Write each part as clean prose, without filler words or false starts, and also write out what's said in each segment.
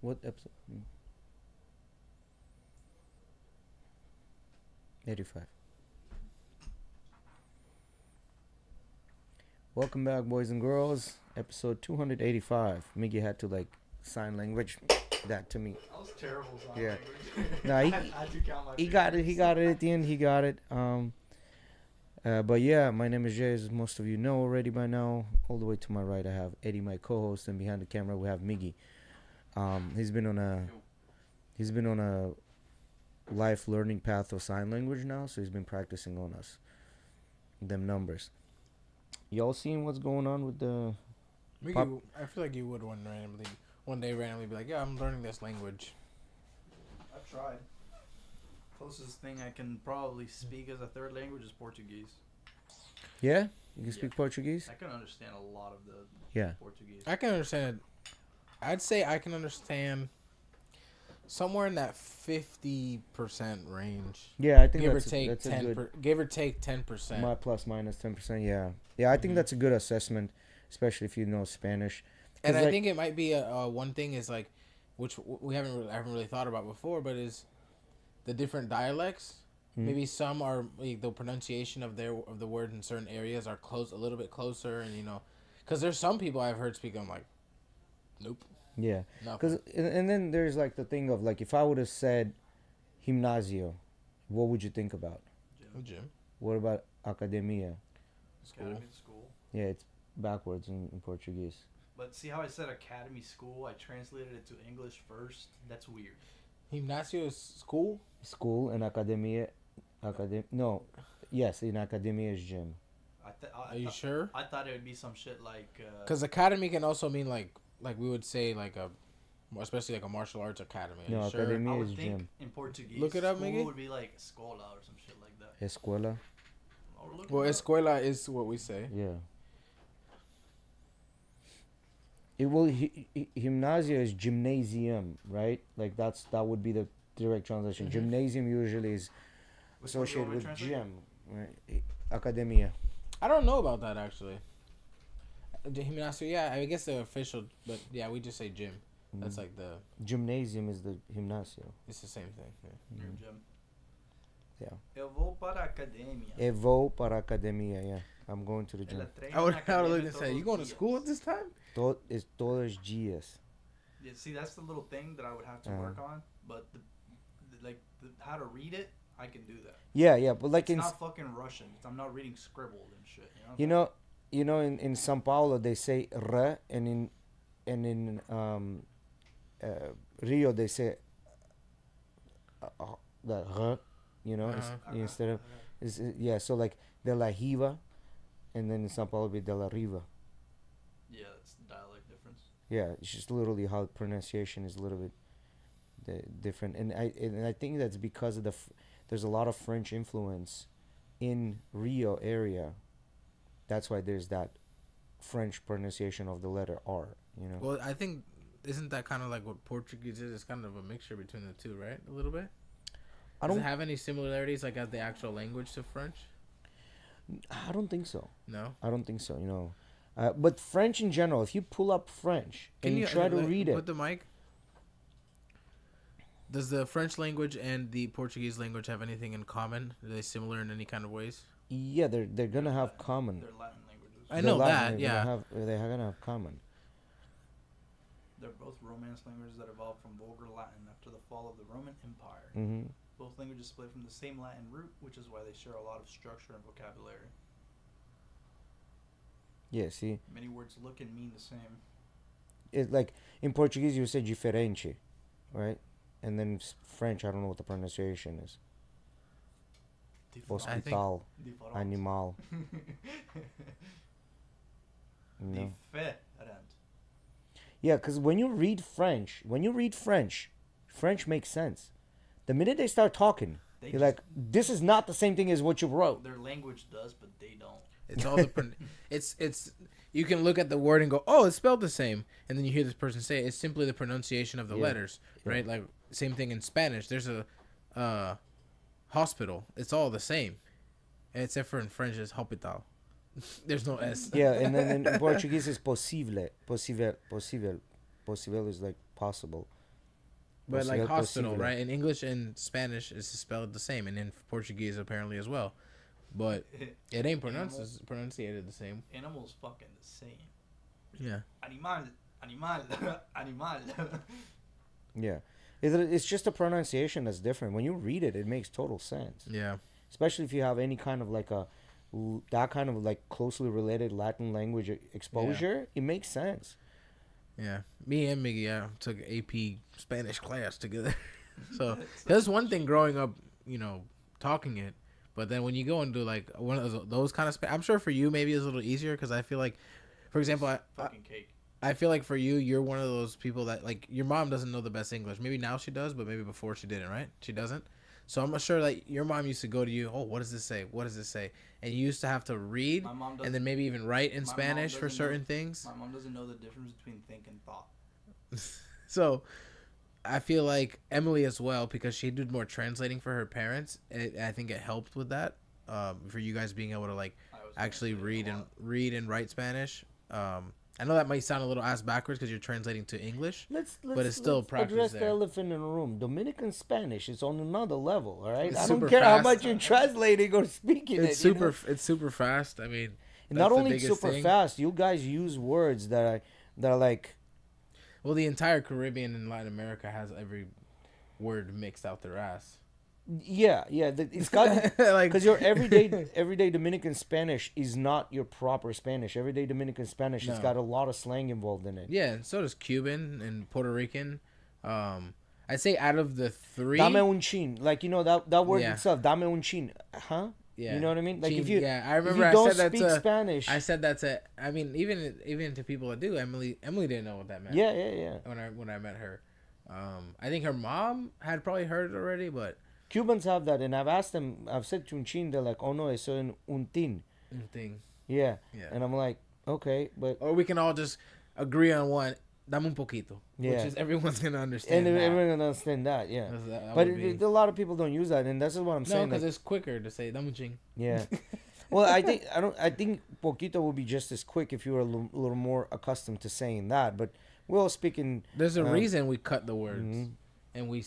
What episode? 85. Welcome back, boys and girls. Episode 285. Miggy had to like sign language that to me. That was terrible. Yeah. Language. Nah, I had to count my he got it. fingers. He got it at the end. He got it. But yeah, my name is Jay, as most of you know already by now. All the way to my right, I have Eddie, my co-host, and behind the camera we have Miggy. He's been on a life learning path of sign language now, so he's been practicing on us. Them numbers. Y'all seeing what's going on with the? I feel like you would one day randomly be like, yeah, I'm learning this language. I've tried. Closest thing I can probably speak as a third language is Portuguese. Yeah, you can speak Portuguese. I can understand a lot of the Portuguese. I can understand it. I'd say I can understand somewhere in that 50% range. Yeah, I think give that's or take that's 10. a good. Give or take 10%. My plus minus 10%. Yeah. I think that's a good assessment, especially if you know Spanish. And I think it might be a one thing is like, which I haven't really thought about before, but is the different dialects. Maybe some are like, the pronunciation of the word in certain areas are a little bit closer, and because there's some people I've heard speak, I'm like, nope. Yeah, because and then there's like the thing of like if I would have said gimnasio, what would you think about? Gym. What about academia? School. Yeah, it's backwards in Portuguese. But see how I said academy school? I translated it to English first. That's weird. Gimnasio is school? School and academia. No. Yes, in academia is gym. Are you sure? I thought it would be some shit like... Because academy can also mean like we would say like especially like a martial arts academy. No, sure? academia I would is think gym. in Portuguese, Look it up, school Miggy. would be like escola or some shit like that. Escuela. Well, escuela is what we say. Yeah. It will gimnasia is gymnasium, right? Like that would be the direct translation. Mm-hmm. Gymnasium usually is Which associated one do you with want me to gym, right? Academia. I don't know about that actually. Gimnasio, yeah, I guess the official, but yeah, we just say gym. That's like the Gymnasium is the gimnasio. It's the same thing. Yeah. Your gym. Yeah. Eu vou para a academia. Eu vou para a academia, yeah. I'm going to the gym. I would look and say, you going to school at this time? It's todos dias. Yeah, see, that's the little thing that I would have to work on. But how to read it, I can do that. Yeah, but like it's not fucking Russian. I'm not reading scribbled and shit. You know, in São Paulo they say r, and in Rio they say the r. Instead of so like de la Riva, and then in São Paulo be de la Riva. Yeah, it's dialect difference. Yeah, it's just literally how pronunciation is a little bit different, and I think that's because of there's a lot of French influence in Rio area. That's why there's that French pronunciation of the letter R. Well, I think isn't that kind of like what Portuguese is? It's kind of a mixture between the two, right? A little bit. Does it have any similarities like as the actual language to French? I don't think so. No, I don't think so. But French in general, if you pull up French and you try to read it, put the mic. Does the French language and the Portuguese language have anything in common? Are they similar in any kind of ways? yeah, they're gonna have common. They're Latin languages. I know that. They're Yeah. they're gonna have common. They're both Romance languages that evolved from Vulgar Latin after the fall of the Roman Empire. Mm-hmm. Both languages split from the same Latin root, which is why they share a lot of structure and vocabulary. Yeah, see, Many words look and mean the same. it's like in Portuguese you say diferente, right? And then French, I don't know what the pronunciation is. Hospital, animal. Different. Yeah, because when you read French, French makes sense. The minute they start talking, you're like, this is not the same thing as what you wrote. Their language does, but they don't. It's all it's you can look at the word and go, oh, it's spelled the same, and then you hear this person say it's simply the pronunciation of the letters, right? Like same thing in Spanish. There's a hospital. It's all the same, except for in French it's hospital. There's no S. Yeah, and then in Portuguese it's posible. Posible is like possible. But like Posible. hospital, right? In English and Spanish, it's spelled the same, and in Portuguese apparently as well. But it ain't pronunciated the same. Animals fucking the same. Yeah. Animal, animal, animal. Yeah, it's just a pronunciation that's different. When you read it, it makes total sense. Yeah. Especially if you have any kind of like that kind of like closely related Latin language exposure, it makes sense. Yeah. Me and Miggy took AP Spanish class together. So that's one thing growing up, talking it. But then when you go into like one of those kind of, I'm sure for you maybe it's a little easier because I feel like, for example, fucking cake. I feel like for you, you're one of those people that like your mom doesn't know the best English. Maybe now she does, but maybe before she didn't, right? She doesn't. So I'm sure like your mom used to go to you, oh, what does this say? What does this say? And you used to have to read and then maybe even write in Spanish for certain things. My mom doesn't know the difference between think and thought. So I feel like Emily as well, because she did more translating for her parents. I think it helped with that for you guys being able to like actually read and write Spanish. I know that might sound a little ass backwards because you're translating to English, but it's still practice address there. the elephant in the room. Dominican Spanish is on another level, all right? It's I don't super care how fast. much you're translating or speaking It's super fast. I mean, and not only super fast, you guys use words that are like... Well, the entire Caribbean and Latin America has every word mixed out their ass. Yeah, it's got like because your everyday Dominican Spanish is not your proper Spanish. Everyday Dominican Spanish has got a lot of slang involved in it. Yeah, and so does Cuban and Puerto Rican. I'd say out of the three, dame un chin, like that word itself, dame un chin, huh? Yeah, you know what I mean. Like chin, I remember if you I said don't speak Spanish. I said that's a. I mean, even to people that do, Emily didn't know what that meant. Yeah. When I met her, I think her mom had probably heard it already, but. Cubans have that, and I've asked them. I've said chunchin. They're like, "Oh no, it's un tin." Yeah. And I'm like, okay, but or we can all just agree on one. Dame un poquito. Yeah. Which is everyone's gonna understand. And everyone's gonna understand that. Yeah. But a lot of people don't use that, and that's what I'm saying. No, because it's quicker to say dame un ching. Yeah. Well, I think poquito will be just as quick if you were a little more accustomed to saying that. But we're all speaking. There's a reason we cut the words. Mm-hmm. And we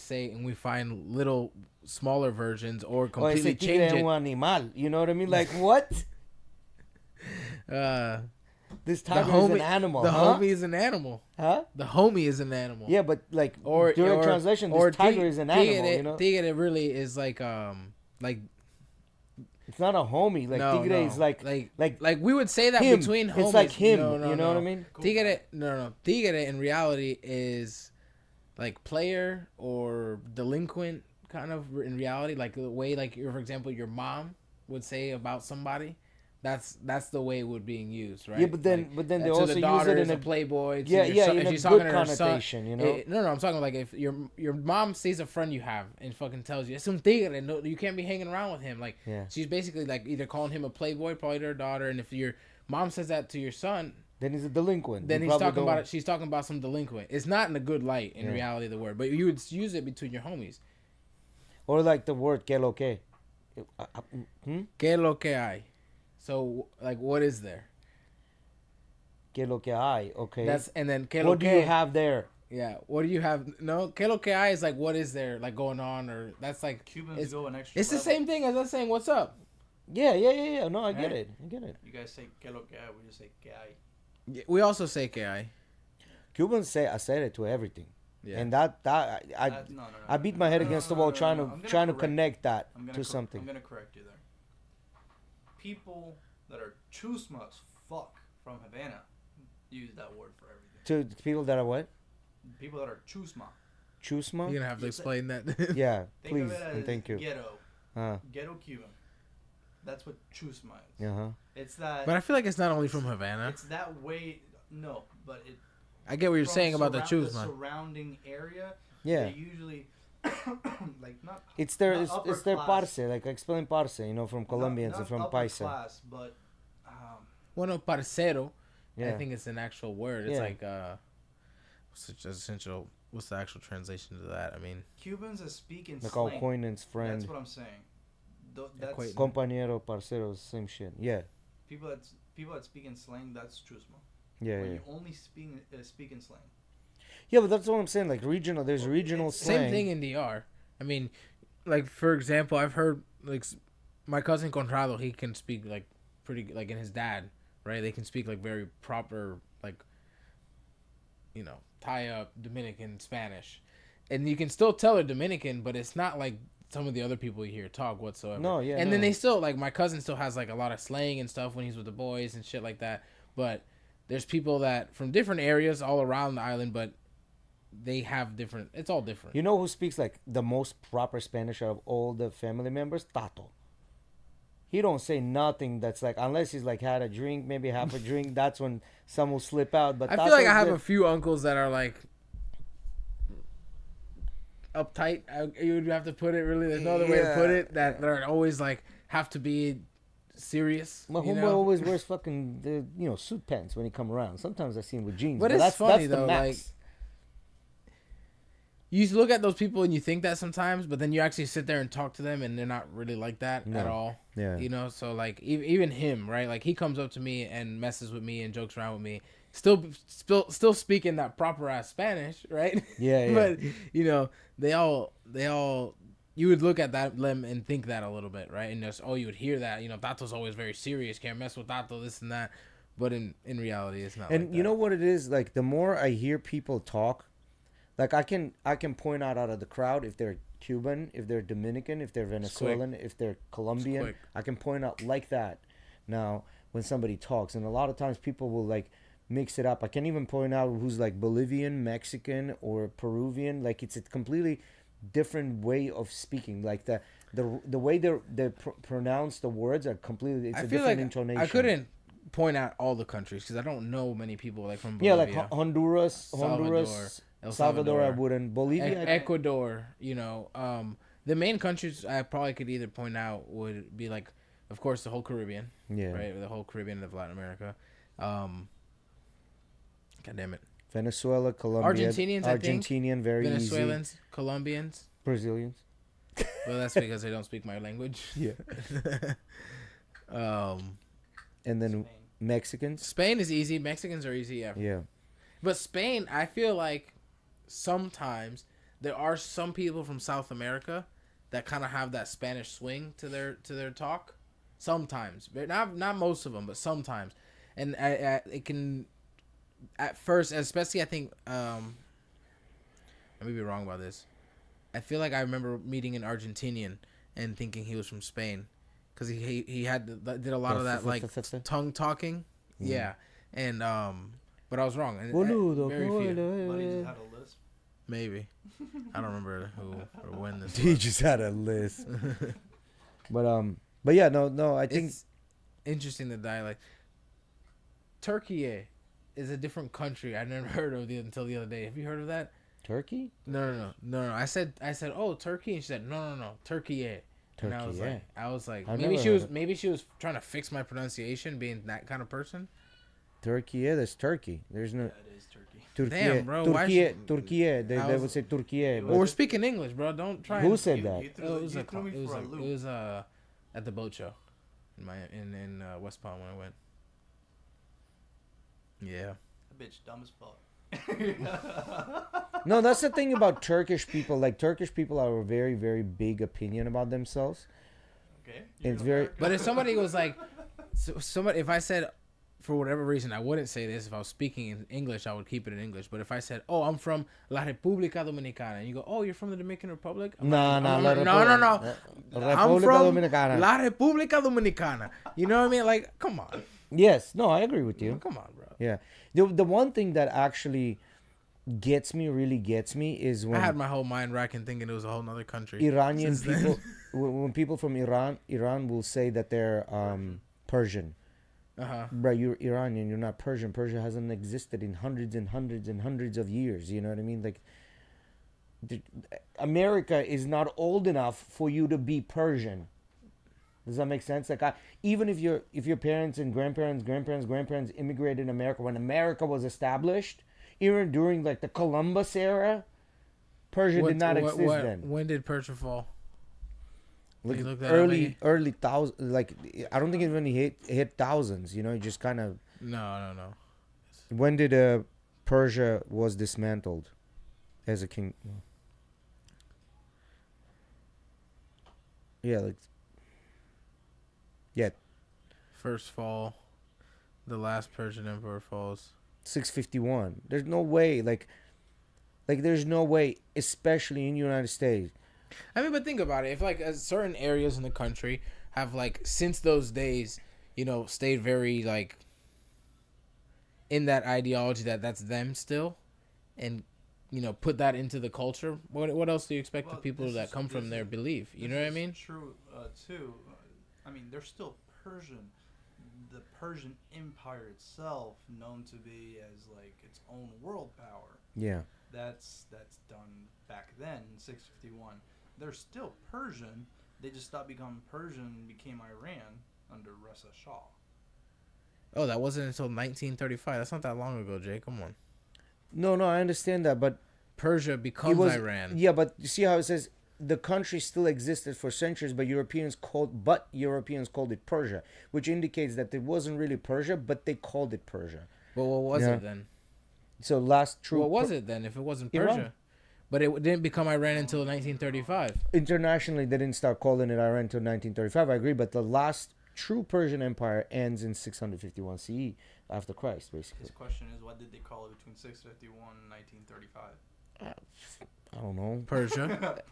find little smaller versions or completely change it. Animal, you know what I mean? Like what? This tiger is an animal. The homie is an animal. Huh? The homie is an animal. Yeah, but like during translation, this tiger is an animal. You know? Tigre really is like. It's not a homie. Like tigre is like we would say that him. Between homies. It's like him. You know what I mean? Tigre, Tigre in reality is. Like player or delinquent kind of in reality, like the way like for example your mom would say about somebody, that's the way it would being used, right? Yeah, but then they also use it in a playboy. In a good connotation, you know. No, I'm talking like if your mom sees a friend you have and fucking tells you it's un tigre, no, you can't be hanging around with him. Like she's basically like either calling him a playboy, probably to her daughter, and if your mom says that to your son. Then he's a delinquent. Then he's talking about it. She's talking about some delinquent. It's not in a good light in reality of the word, but you would use it between your homies. Or like the word que lo que. Que lo que hay. So like, what is there? Que lo que hay. Okay. And then que lo what que. What do you have there? Yeah. What do you have? No. Que lo que hay is like what is there like going on, or that's like Cubans go an extra. It's level. The same thing as us saying what's up. Yeah. No, I get it. You guys say que lo que hay. We just say que hay. We also say que hay. Cubans say acere to everything. Yeah. And I beat my head against the wall trying to connect that to something. I'm gonna correct you there. People that are chusma as fuck from Havana use that word for everything. To people that are what? People that are chusma. Chusma? You're gonna have to explain that. Yeah, please and thank you. Ghetto Cuban. That's what chusma is. Uh-huh. It's that. But I feel like it's not only from Havana. It's that way. No, but it. I get what you're saying about the chusma. The surrounding area. Yeah. They usually like not. It's their parce, like explain parce, from Colombians and from Paisa. Class, but. Bueno, parcero. Yeah. I think it's an actual word. It's like what's the actual translation to that? I mean, Cubans that speak in like slang. Like acquaintance, friend. That's what I'm saying. That's compañero, parcero, same shit. Yeah. People that speak in slang, that's chusma. Yeah. When you only speak in slang. Yeah, but that's what I'm saying. Like regional, there's Well, regional it's- slang. Same thing in DR. I mean, like for example, I've heard like my cousin Conrado, he can speak like pretty like, and his dad, right? They can speak like very proper, like, you know, tie up Dominican Spanish, and you can still tell they're Dominican, but it's not like some of the other people you hear talk whatsoever. No, yeah, and then no. they still like my cousin still has like a lot of slang and stuff when he's with the boys and shit like that. But there's people that from different areas all around the island, but they have different. It's all different. You know who speaks like the most proper Spanish out of all the family members? Tato. He don't say nothing that's like, unless he's like had a drink, maybe half a drink. That's when some will slip out. But I feel like I have Tato's a few uncles that are like uptight. You would have to put it really. There's no other way to put it. That are always like have to be serious. My you homeboy know? always wears fucking suit pants when he come around. Sometimes I see him with jeans. But it's that's, funny, that's the though, max. like, you look at those people and you think that sometimes, but then you actually sit there and talk to them, and they're not really like that No. at all. Yeah. You know, so like even him, right? Like he comes up to me and messes with me and jokes around with me, still speaking that proper ass Spanish, right? Yeah, yeah. But you know, they all you would look at them and think that a little bit, right? And just you would hear that, you know, Tato's always very serious, can't mess with Tato, this and that. But in reality, it's not. And like you that. know what it is? Like the more I hear people talk, like I can point out of the crowd if they're Cuban, if they're Dominican, if they're Venezuelan, if they're Colombian. quick. I can point out like that. Now when somebody talks, and a lot of times people will like mix it up. I can even point out who's like Bolivian, Mexican, or Peruvian. Like it's a completely different way of speaking. Like the way they pronounce the words are completely. It's I a feel different like intonation. I couldn't point out all the countries because I don't know many people like from Yeah, Bolivia. like Honduras, Salvador, El Salvador. I Salvador, wouldn't. Bolivia. Ecuador. You know, the main countries I probably could either point out would be like, of course, the whole Caribbean, Yeah. right? The whole Caribbean of Latin America. God damn it. Venezuela, Colombia, Argentinians, I think. Argentinian, very Venezuelans, easy. Colombians. Brazilians. Well, that's because they don't speak my language. Yeah. And then Spain. Mexicans. Spain is easy. Mexicans are easy, yeah. Yeah. But Spain, I feel like sometimes there are some people from South America that kind of have that Spanish swing to their talk. Sometimes, but not most of them, but sometimes, and it can at first, especially I think I may be wrong about this. I feel like I remember meeting an Argentinian and thinking he was from Spain because he did a lot of that like tongue talking. Yeah, and but I was wrong. And Boludo, very few. But he just had a lisp. Maybe. I don't remember who or when this He was. just had a list. But yeah, no, I think It's interesting, the dialect. Turkey is a different country. I never heard of it until the other day. Have you heard of that? Turkey. No. I said, oh, Turkey, and she said, no, Turkey. And I was Turkey, like, I've maybe never she heard was of- maybe she was trying to fix my pronunciation, being that kind of person. Turkey, yeah, that's Turkey. There's no Yeah, it is Turkey. Turkey. Damn, bro, why Turkey. They would say Turkey. Well, we're speaking English, bro. Don't try. Who and- said You- that? you It threw- was you a threw me it was for a it loop. was at the boat show in West Palm when I went. Yeah. That bitch dumb as fuck. No, that's the thing about Turkish people. Like Turkish people have a very, very big opinion about themselves. Okay. It's very- But if somebody was like, if I said, for whatever reason, I wouldn't say this. If I was speaking in English, I would keep it in English. But if I said, "Oh, I'm from La República Dominicana," and you go, "Oh, you're from the Dominican Republic?" No. I'm República from Dominicana. La República Dominicana. You know what I mean? Like, come on, Yes, no, I agree with you. come on, bro. Yeah, the one thing that actually really gets me is I when had my whole mind racking thinking it was a whole nother country. Iranian since then. people, when people from Iran will say that they're Persian. Bro, you're Iranian, you're not Persian. Persia hasn't existed in hundreds and hundreds and hundreds of years. You know what I mean? Like, America is not old enough for you to be Persian. Does that make sense? Like, even if your parents and grandparents immigrated in America when America was established, even during like the Columbus era, Persia did not exist then. When did Persia fall? Like you look that up, Iggy? early thousands. Like, I don't think it even hit thousands. You know, it just kind of. No. When did Persia was dismantled? as a king. Yeah, like yeah, First fall, the last Persian emperor falls. 651. There's no way. Like there's no way, especially in the United States. I mean, but think about it. If like certain areas in the country have like since those days, stayed very like in that ideology that that's them still, and put that into the culture. What else do you expect the Well, people that come from there believe? You know what I mean? True, too. I mean, they're still Persian. The Persian Empire itself, known to be as like its own world power. Yeah. That's done back then in 651. They're still Persian. They just stopped becoming Persian and became Iran under Reza Shah. Oh, that wasn't until 1935. That's not that long ago, Jay. Come on. No, I understand that, but Persia becomes Iran. Yeah, but you see how it says the country still existed for centuries, but Europeans called it Persia, which indicates that it wasn't really Persia, but they called it Persia. Well, what was Yeah. it then? So last true. What was it then if it wasn't Persia? Iran. But it didn't become Iran until 1935. Internationally, they didn't start calling it Iran until 1935. I agree, but the last true Persian Empire ends in 651 CE after Christ, basically. His question is, what did they call it between 651 and 1935? I don't know. Persia.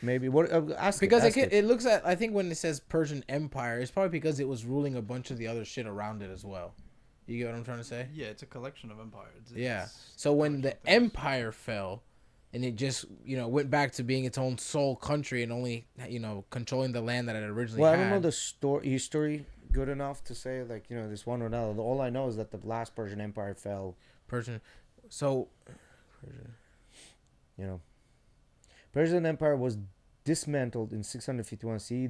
Maybe. What? Ask Because it. it looks at, I think when it says Persian Empire, it's probably because it was ruling a bunch of the other shit around it as well. You get what I'm trying to say? Yeah, it's a collection of empires. Yeah. It's So when a the collection of things. empire fell, and it just went back to being its own sole country and only controlling the land that it originally Well, had. I don't know the history good enough to say like this one or another. All I know is that the last Persian Empire fell. Persian. So. Persian Empire was dismantled in 651 CE.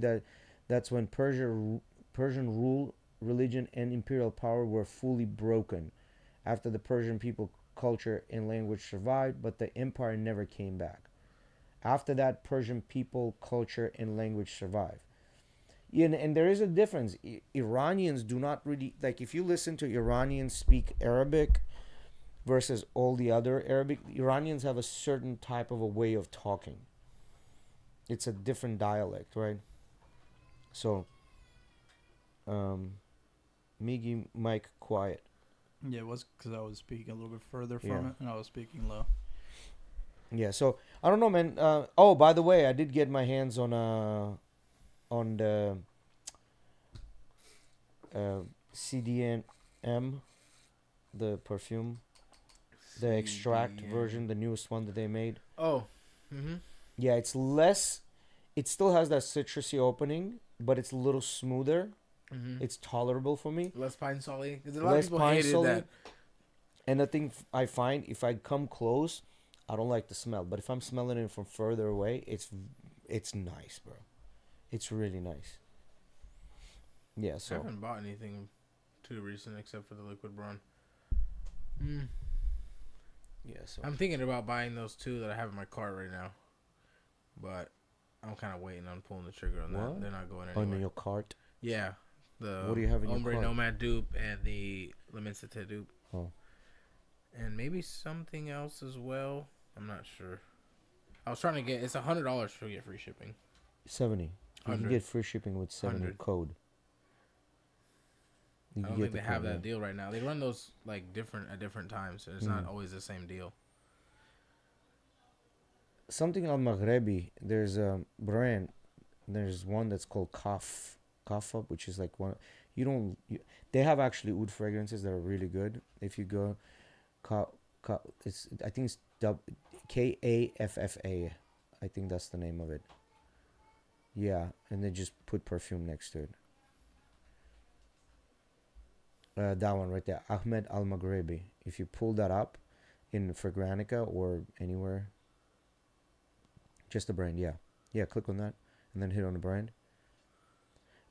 That's when Persian rule, religion, and imperial power were fully broken. After the Persian people, culture, and language survived, but the empire never came back. After that, Persian people, culture, and language survived. And there is a difference. Iranians do not really like. If you listen to Iranians speak Arabic versus all the other Arabic, Iranians have a certain type of a way of talking. It's a different dialect, right? So, Miggy, Mike, quiet. Yeah, it was because I was speaking a little bit further from Yeah. it, and I was speaking low. Yeah, so I don't know, man. Oh, by the way, I did get my hands on the CDM, the perfume, the extract CDM. version, the newest one that they made. Oh. Mm-hmm. Yeah, it's less. It still has that citrusy opening, but it's a little smoother. Mm-hmm. It's tolerable for me. Less pine solly. Because a lot Less of people pine hated solly. that. And the thing I find, if I come close, I don't like the smell. But if I'm smelling it from further away, it's nice, bro. It's really nice. Yeah, I so haven't bought anything too recent except for the liquid brawn. yeah, so I'm thinking about buying those two that I have in my cart right now, but I'm kind of waiting on pulling the trigger on that. What? They're not going on anywhere. your cart. Yeah, the What do you have in your Ombre cart? Nomad dupe and the Limincite dupe. Oh. And maybe something else as well. I'm not sure. I was trying to get. It's $100 to get free shipping. 70. You can 100. get free shipping with 70 100. code. You I can don't get think the they have code, that deal right now. They run those like different at different times, so it's not always the same deal. Something Al Maghrebi. There's a brand. There's one that's called Kafa, which is like one. They have actually oud fragrances that are really good. If you go, it's I think it's Kaffa. I think that's the name of it. Yeah, and they just put perfume next to it. That one right there, Ahmed Al Maghrebi. If you pull that up in Fragrantica or anywhere, just the brand, yeah. Click on that and then hit on the brand.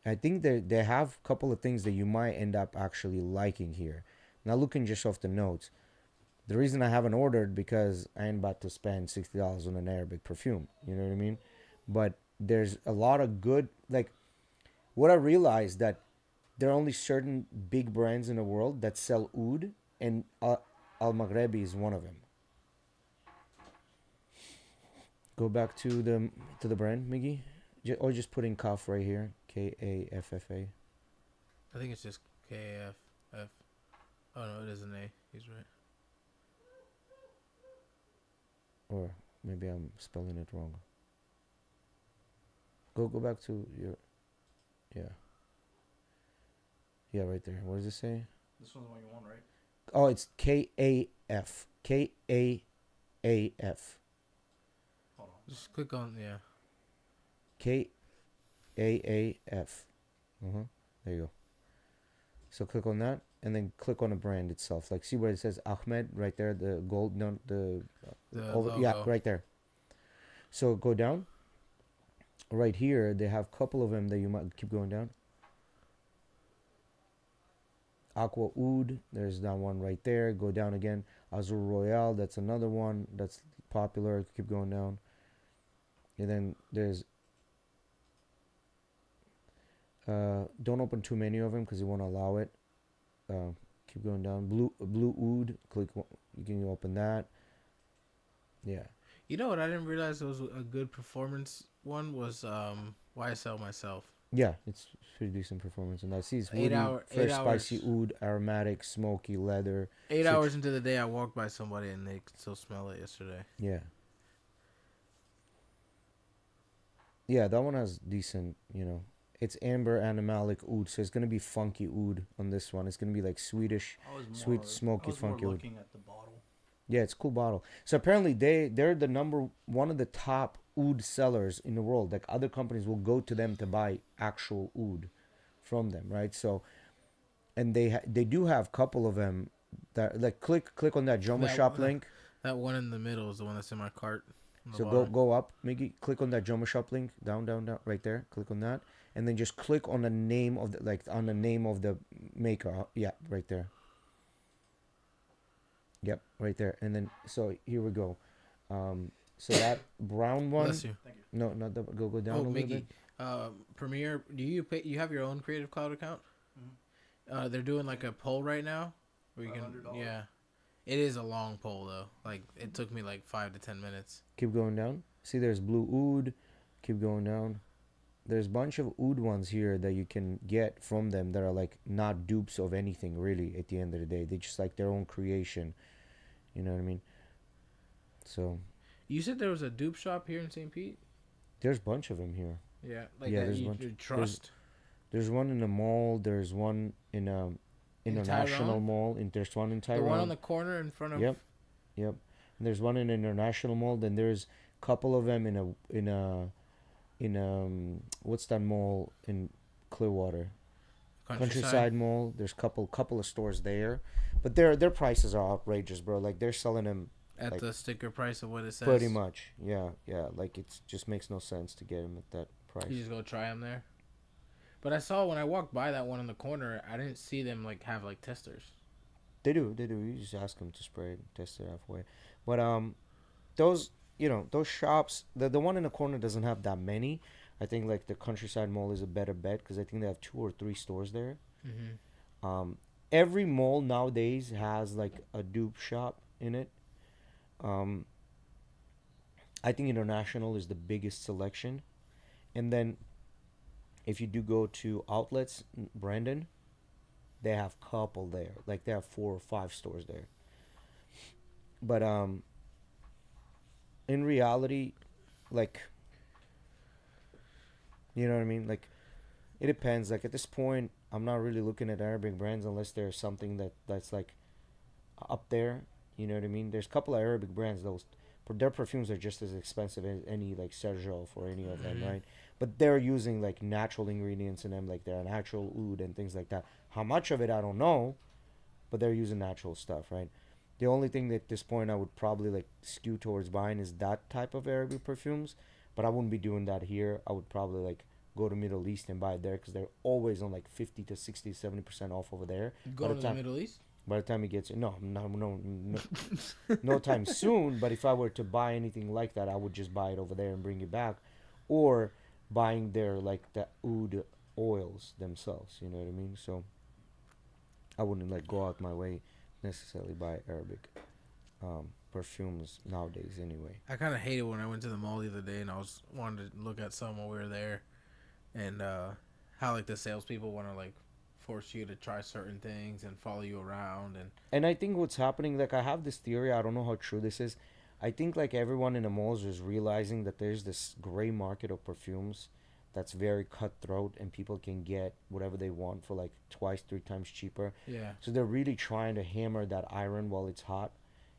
I think they have a couple of things that you might end up actually liking here. Now looking just off the notes, the reason I haven't ordered because I ain't about to spend $60 on an Arabic perfume. You know what I mean? But there's a lot of good, like, what I realized that there are only certain big brands in the world that sell oud, and Al Maghrebi is one of them. Go back to the brand, Miggy, or just put in Kaf right here. Kaffa. I think it's just KAF. Oh no, it is an A. He's right. Or maybe I'm spelling it wrong. Go back to your yeah. Yeah, right there. What does it say? This one's the one you want, right? Oh, it's KAF. KAAF. Hold on. Just click on KAAF. There you go. So click on that and then click on the brand itself. Like see where it says Ahmed right there, the gold, no, the over, logo. yeah, right there. So go down. Right here, they have a couple of them that you might keep going down. Aqua Oud, there's that one right there. Go down again. Azur Royale, that's another one that's popular. Keep going down. And then there's don't open too many of them because you won't allow it. Keep going down. Blue Oud, click. You can open that. Yeah. You know what? I didn't realize it was a good performance one. Was YSL myself. Yeah, it's pretty decent performance. And I see it's woody, 8 hour, fresh 8 spicy hours. oud, aromatic, smoky leather. 8 hours into the day, I walked by somebody and they could still smell it yesterday. Yeah. Yeah, that one has decent, it's amber animalic oud, so it's gonna be funky oud on this one. It's gonna be like Swedish, sweet, smoky, funky oud. Looking at the bottle. Yeah, it's a cool bottle. So apparently they're the one of the top oud sellers in the world. Like other companies will go to them to buy actual oud from them, right? So, and they do have a couple of them that like click on that Joma Shop link. That one in the middle is the one that's in my cart. So go up, Miggy. Click on that Joma Shop link, down, right there. Click on that, and then just click on the name of the maker. Yeah, right there. Yep, right there. And then so here we go. So that brown one. Bless you. Thank you. No, not the go down a little Mickey, bit. Premiere. Do you pay? You have your own Creative Cloud account? Mm-hmm. They're doing like a poll right now, where you can. $500. Yeah, it is a long poll though. Like it took me like 5 to 10 minutes. Keep going down. See, there's blue oud. Keep going down. There's a bunch of oud ones here that you can get from them that are like not dupes of anything really. At the end of the day, they just like their own creation. You know what I mean? So. You said there was a dupe shop here in St. Pete. There's a bunch of them here. Yeah, like Yeah, that there's a you bunch. trust. There's one in the mall. There's one in International Tyrone? Mall. And there's one in Tyrone. The one on the corner in front of. Yep. And there's one in International Mall. Then there's a couple of them in what's that mall in Clearwater? Countryside Mall. There's couple of stores there, but their prices are outrageous, bro. Like they're selling them at like, the sticker price of what it says. pretty much. Yeah. Like it just makes no sense to get them at that price. You just go try them there. But I saw when I walked by that one on the corner, I didn't see them like have like testers. They do. You just ask them to spray it, test it halfway. But those shops, the one in the corner doesn't have that many. I think like the Countryside Mall is a better bet because I think they have 2 or 3 stores there. Mm-hmm. Every mall nowadays has like a dupe shop in it. I think International is the biggest selection, and then if you do go to outlets, Brandon, they have a couple there. Like they have 4 or 5 stores there. But in reality, like, you know what I mean? Like, it depends. Like at this point, I'm not really looking at Arabic brands unless there's something that's like up there. You know what I mean? There's a couple of Arabic brands. Their perfumes are just as expensive as any like Sergio or any of them, right? But they're using like natural ingredients in them, like they're natural oud and things like that. How much of it I don't know, but they're using natural stuff, right? The only thing that at this point I would probably like skew towards buying is that type of Arabic perfumes, but I wouldn't be doing that here. I would probably like go to Middle East and buy it there because they're always on like 50 to 60, 70% off over there. Go to the Middle East? By the time it gets no time soon. But if I were to buy anything like that, I would just buy it over there and bring it back, or buying their like the oud oils themselves. You know what I mean? So I wouldn't like go out my way necessarily buy Arabic perfumes nowadays anyway. I kind of hated when I went to the mall the other day and I was wanted to look at some while we were there, and how like the salespeople want to like force you to try certain things and follow you around and And I think what's happening, like I have this theory, I don't know how true this is. I think like everyone in the malls is realizing that there's this gray market of perfumes that's very cutthroat and people can get whatever they want for like twice, three times cheaper. yeah. So they're really trying to hammer that iron while it's hot.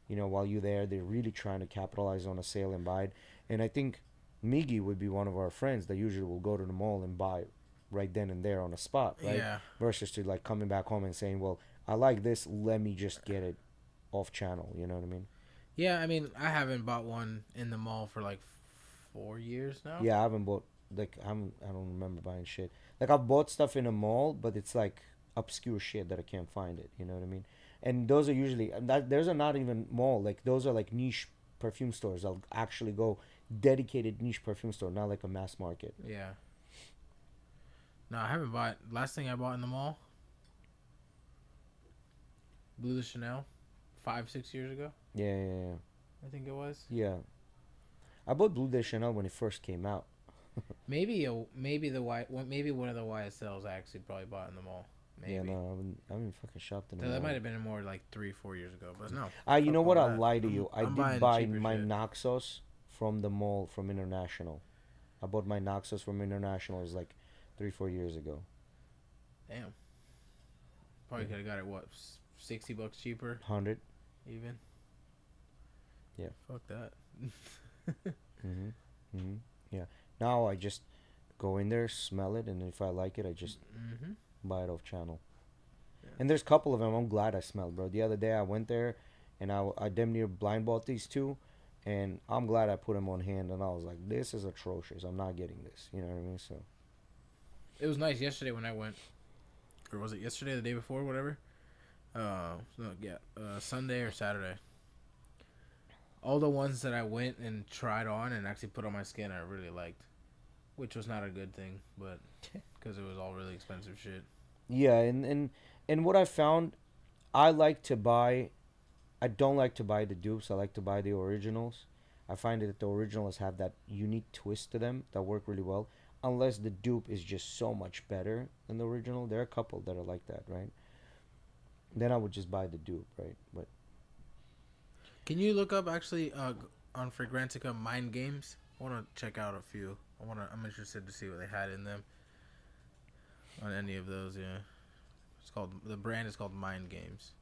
While you're there, they're really trying to capitalize on a sale and buy it. And I think Miggy would be one of our friends that usually will go to the mall and buy right then and there on the spot, right? Yeah. Versus to like coming back home and saying, well, I like this, let me just get it off channel. You know what I mean? Yeah, I mean, I haven't bought one in the mall for like 4 years now. Yeah, I haven't bought I don't remember buying shit. Like I've bought stuff in a mall, but it's like obscure shit that I can't find it. You know what I mean? And those are usually those are not even mall. Like those are like niche perfume stores. I'll actually go dedicated niche perfume store, not like a mass market. Yeah. No, I haven't bought. Last thing I bought in the mall, Blue de Chanel, 5-6 years ago. Yeah. I think it was. Yeah. I bought Blue de Chanel when it first came out. Maybe maybe one of the YSLs I actually probably bought in the mall. Maybe. Yeah, no, I haven't fucking shopped in a So that while. might have been more like 3-4 years ago, but no. You know Fuck what? all I'll that. lie to you. I I'm did buying buy cheaper my shit. Naxos from the mall from International. I bought my Naxos from International. It was like 3-4 years ago. Damn. Probably could have got it what, $60 cheaper 100. even. Yeah. Fuck that. Yeah. Now I just go in there, smell it, and if I like it, I just Mm-hmm. buy it off channel. Yeah. And there's a couple of them I'm glad I smelled, bro. The other day I went there, and I damn near blind bought these two, and I'm glad I put them on hand, and I was like, this is atrocious. I'm not getting this. You know what I mean? So. It was nice yesterday when I went, or was it yesterday, the day before, whatever? Sunday or Saturday. All the ones that I went and tried on and actually put on my skin, I really liked, which was not a good thing, but because it was all really expensive shit. Yeah, and what I found, I like to buy. I don't like to buy the dupes. I like to buy the originals. I find that the originals have that unique twist to them that work really well. Unless the dupe is just so much better than the original, there are a couple that are like that, right? Then I would just buy the dupe, right? But Can you look up actually on Fragrantica Mind Games? I want to check out a few. I'm interested to see what they had in them. On any of those, yeah. The brand is called Mind Games.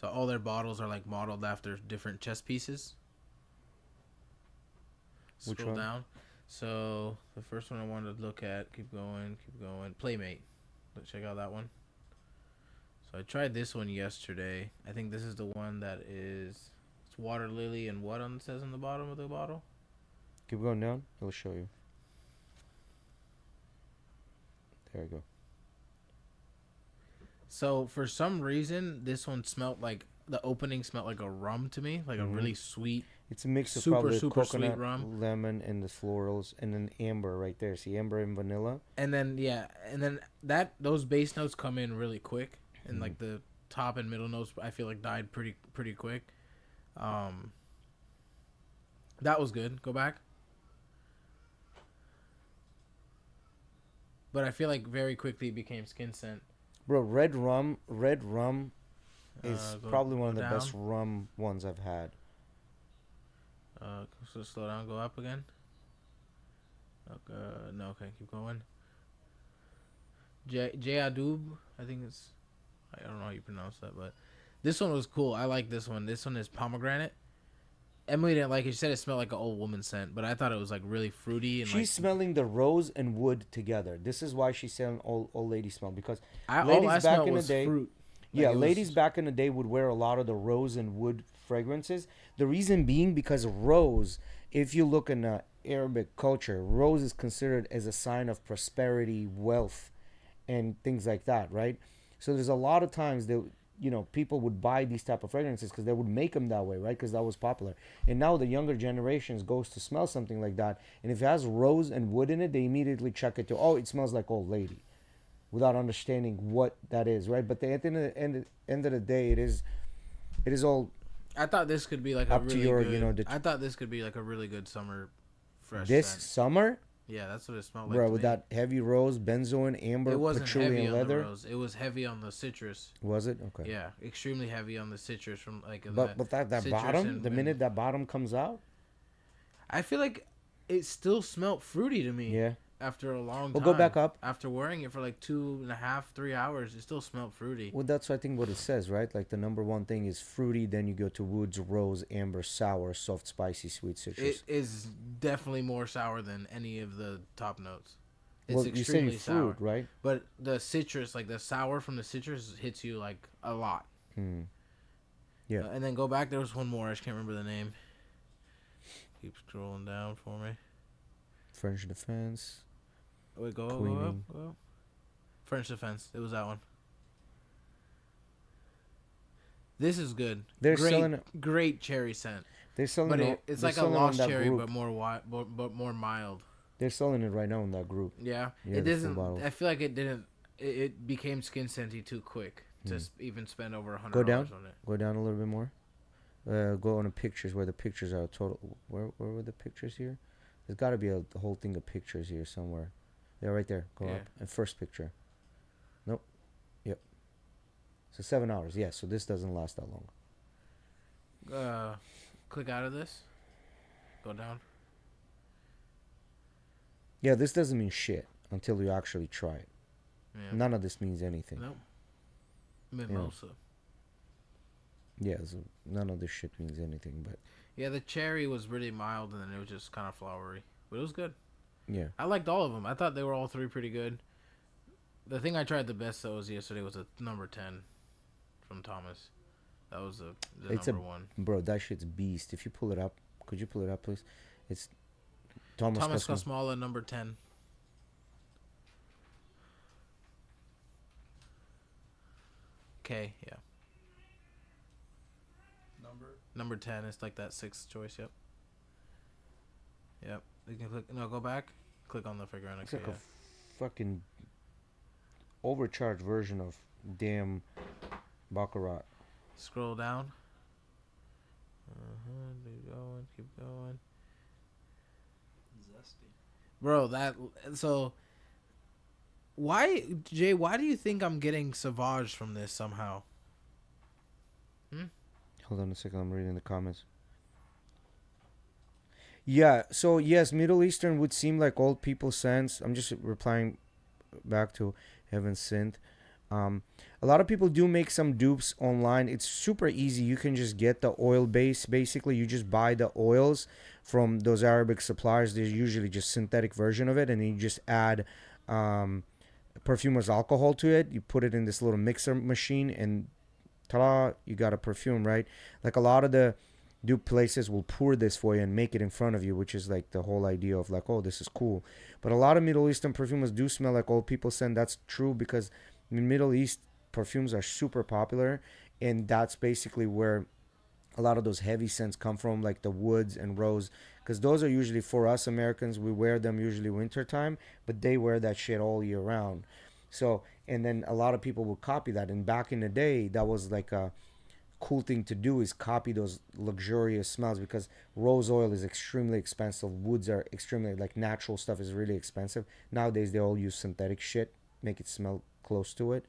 So all their bottles are like modeled after different chess pieces. Which Scroll one? down. So the first one I wanted to look at, keep going. Playmate. Let's check out that one. So I tried this one yesterday. I think this is the one that is, it's water lily and what on says on the bottom of the bottle? keep going down. It'll show you. There you go. So for some reason, this one smelled like, the opening smelled like a rum to me, like a really sweet. It's a mix of Super, probably super sweet coconut, rum. lemon, and the florals, and then amber right there. See, amber and vanilla. And then those base notes come in really quick, and like the top and middle notes I feel like died pretty quick. That was good. Go back. But I feel like very quickly it became skin scent. Bro, red rum is probably one of the down. best rum ones I've had. So slow down, go up again. Okay, no, okay, keep going. Adub, I think it's, I don't know how you pronounce that, but this one was cool. I like this one. This one is pomegranate. Emily didn't like it. She said it smelled like an old woman scent, but I thought it was like really fruity and She's smelling the rose and wood together. This is why she's selling old lady smell, because all I smelled was fruit. yeah, Like, it ladies was, back in the day would wear a lot of the rose and wood fragrances. The reason being because rose, if you look in Arabic culture, rose is considered as a sign of prosperity, wealth, and things like that, right? So there's a lot of times that people would buy these type of fragrances because they would make them that way, right? Because that was popular. And now the younger generations goes to smell something like that, and if it has rose and wood in it, they immediately check it to, oh, it smells like old lady, without understanding what that is, right? But at the end of the day, it is all I thought this could be like a up to really your, good. I thought this could be like a really good summer fresh this scent. summer, Yeah, that's what it smelled like. bro, To with me. that heavy rose, benzoin, amber, It wasn't heavy patchouli, and on the leather. rose. It was heavy on the citrus. Was it? Okay. Yeah, extremely heavy on the citrus from like. But that citrus bottom, the minute that bottom comes out, I feel like it still smelled fruity to me. yeah. After a long time. Well, go back up. After wearing it for like 2.5, 3 hours, it still smelled fruity. Well, that's I think what it says, right? Like the number one thing is fruity. Then you go to woods, rose, amber, sour, soft, spicy, sweet citrus. It is definitely more sour than any of the top notes. It's Well, you're saying extremely fruit, sour. right? But the citrus, like the sour from the citrus, hits you like a lot. Yeah. And then go back. There was one more. I just can't remember the name. Keep scrolling down for me. French Defense. Wait, go up, go up. French Defense. It was that one. This is good. They're selling great cherry scent. They're selling But it's they're like a selling lost on that cherry, group. but more mild. They're selling it right now in that group. Yeah, Yeah, it the full doesn't. bottle. I feel like it didn't. It became skin scenty too quick to even spend over Go $100 down. on it. Go down a little bit more. Go on the pictures where the pictures are total. Where were the pictures here? There's got to be a whole thing of pictures here somewhere. Yeah, right there. Go Yeah. up. And first picture. Nope. Yep. So 7 hours. Yeah. So this doesn't last that long. Click out of this. Go down. Yeah, this doesn't mean shit until you actually try it. Yeah. None of this means anything. Nope. Mimosa. Yeah. So none of this shit means anything. But Yeah, the cherry was really mild, and then it was just kind of flowery, but it was good. yeah. I liked all of them. I thought they were all three pretty good. The thing I tried the best though was yesterday was a number 10 from Thomas. That was the It's number one. Bro, that shit's beast. If you pull it up, could you pull it up, please? It's Thomas Cosmola number 10. Okay, yeah. Number 10 is like that sixth choice, yep. Yep. You can click, no, go back. Click on the figure and It's like a fucking overcharged version of damn Baccarat. Scroll down. Keep going, keep going. Zesty. Bro, so why Jay, why do you think I'm getting Sauvage from this somehow? Hold on a second, I'm reading the comments. Yeah, so yes, Middle Eastern would seem like old people scents. I'm just replying back to Heaven Synth. A lot of people do make some dupes online. It's super easy. You can just get the oil base. Basically, you just buy the oils from those Arabic suppliers. There's usually just synthetic version of it, and then you just add perfumer's alcohol to it. You put it in this little mixer machine, and ta-da, you got a perfume, right? Like a lot of the dupe places will pour this for you and make it in front of you, which is like the whole idea of like, oh, this is cool. But a lot of Middle Eastern perfumers do smell like old people scent. That's true because in Middle East, perfumes are super popular, and that's basically where a lot of those heavy scents come from, like the woods and rose, because those are usually for us Americans. We wear them usually wintertime, but they wear that shit all year round. So, and then a lot of people will copy that. And back in the day, that was like a cool thing to do, is copy those luxurious smells, because rose oil is extremely expensive. Woods are extremely, like, natural stuff is really expensive. Nowadays, they all use synthetic shit, make it smell close to it.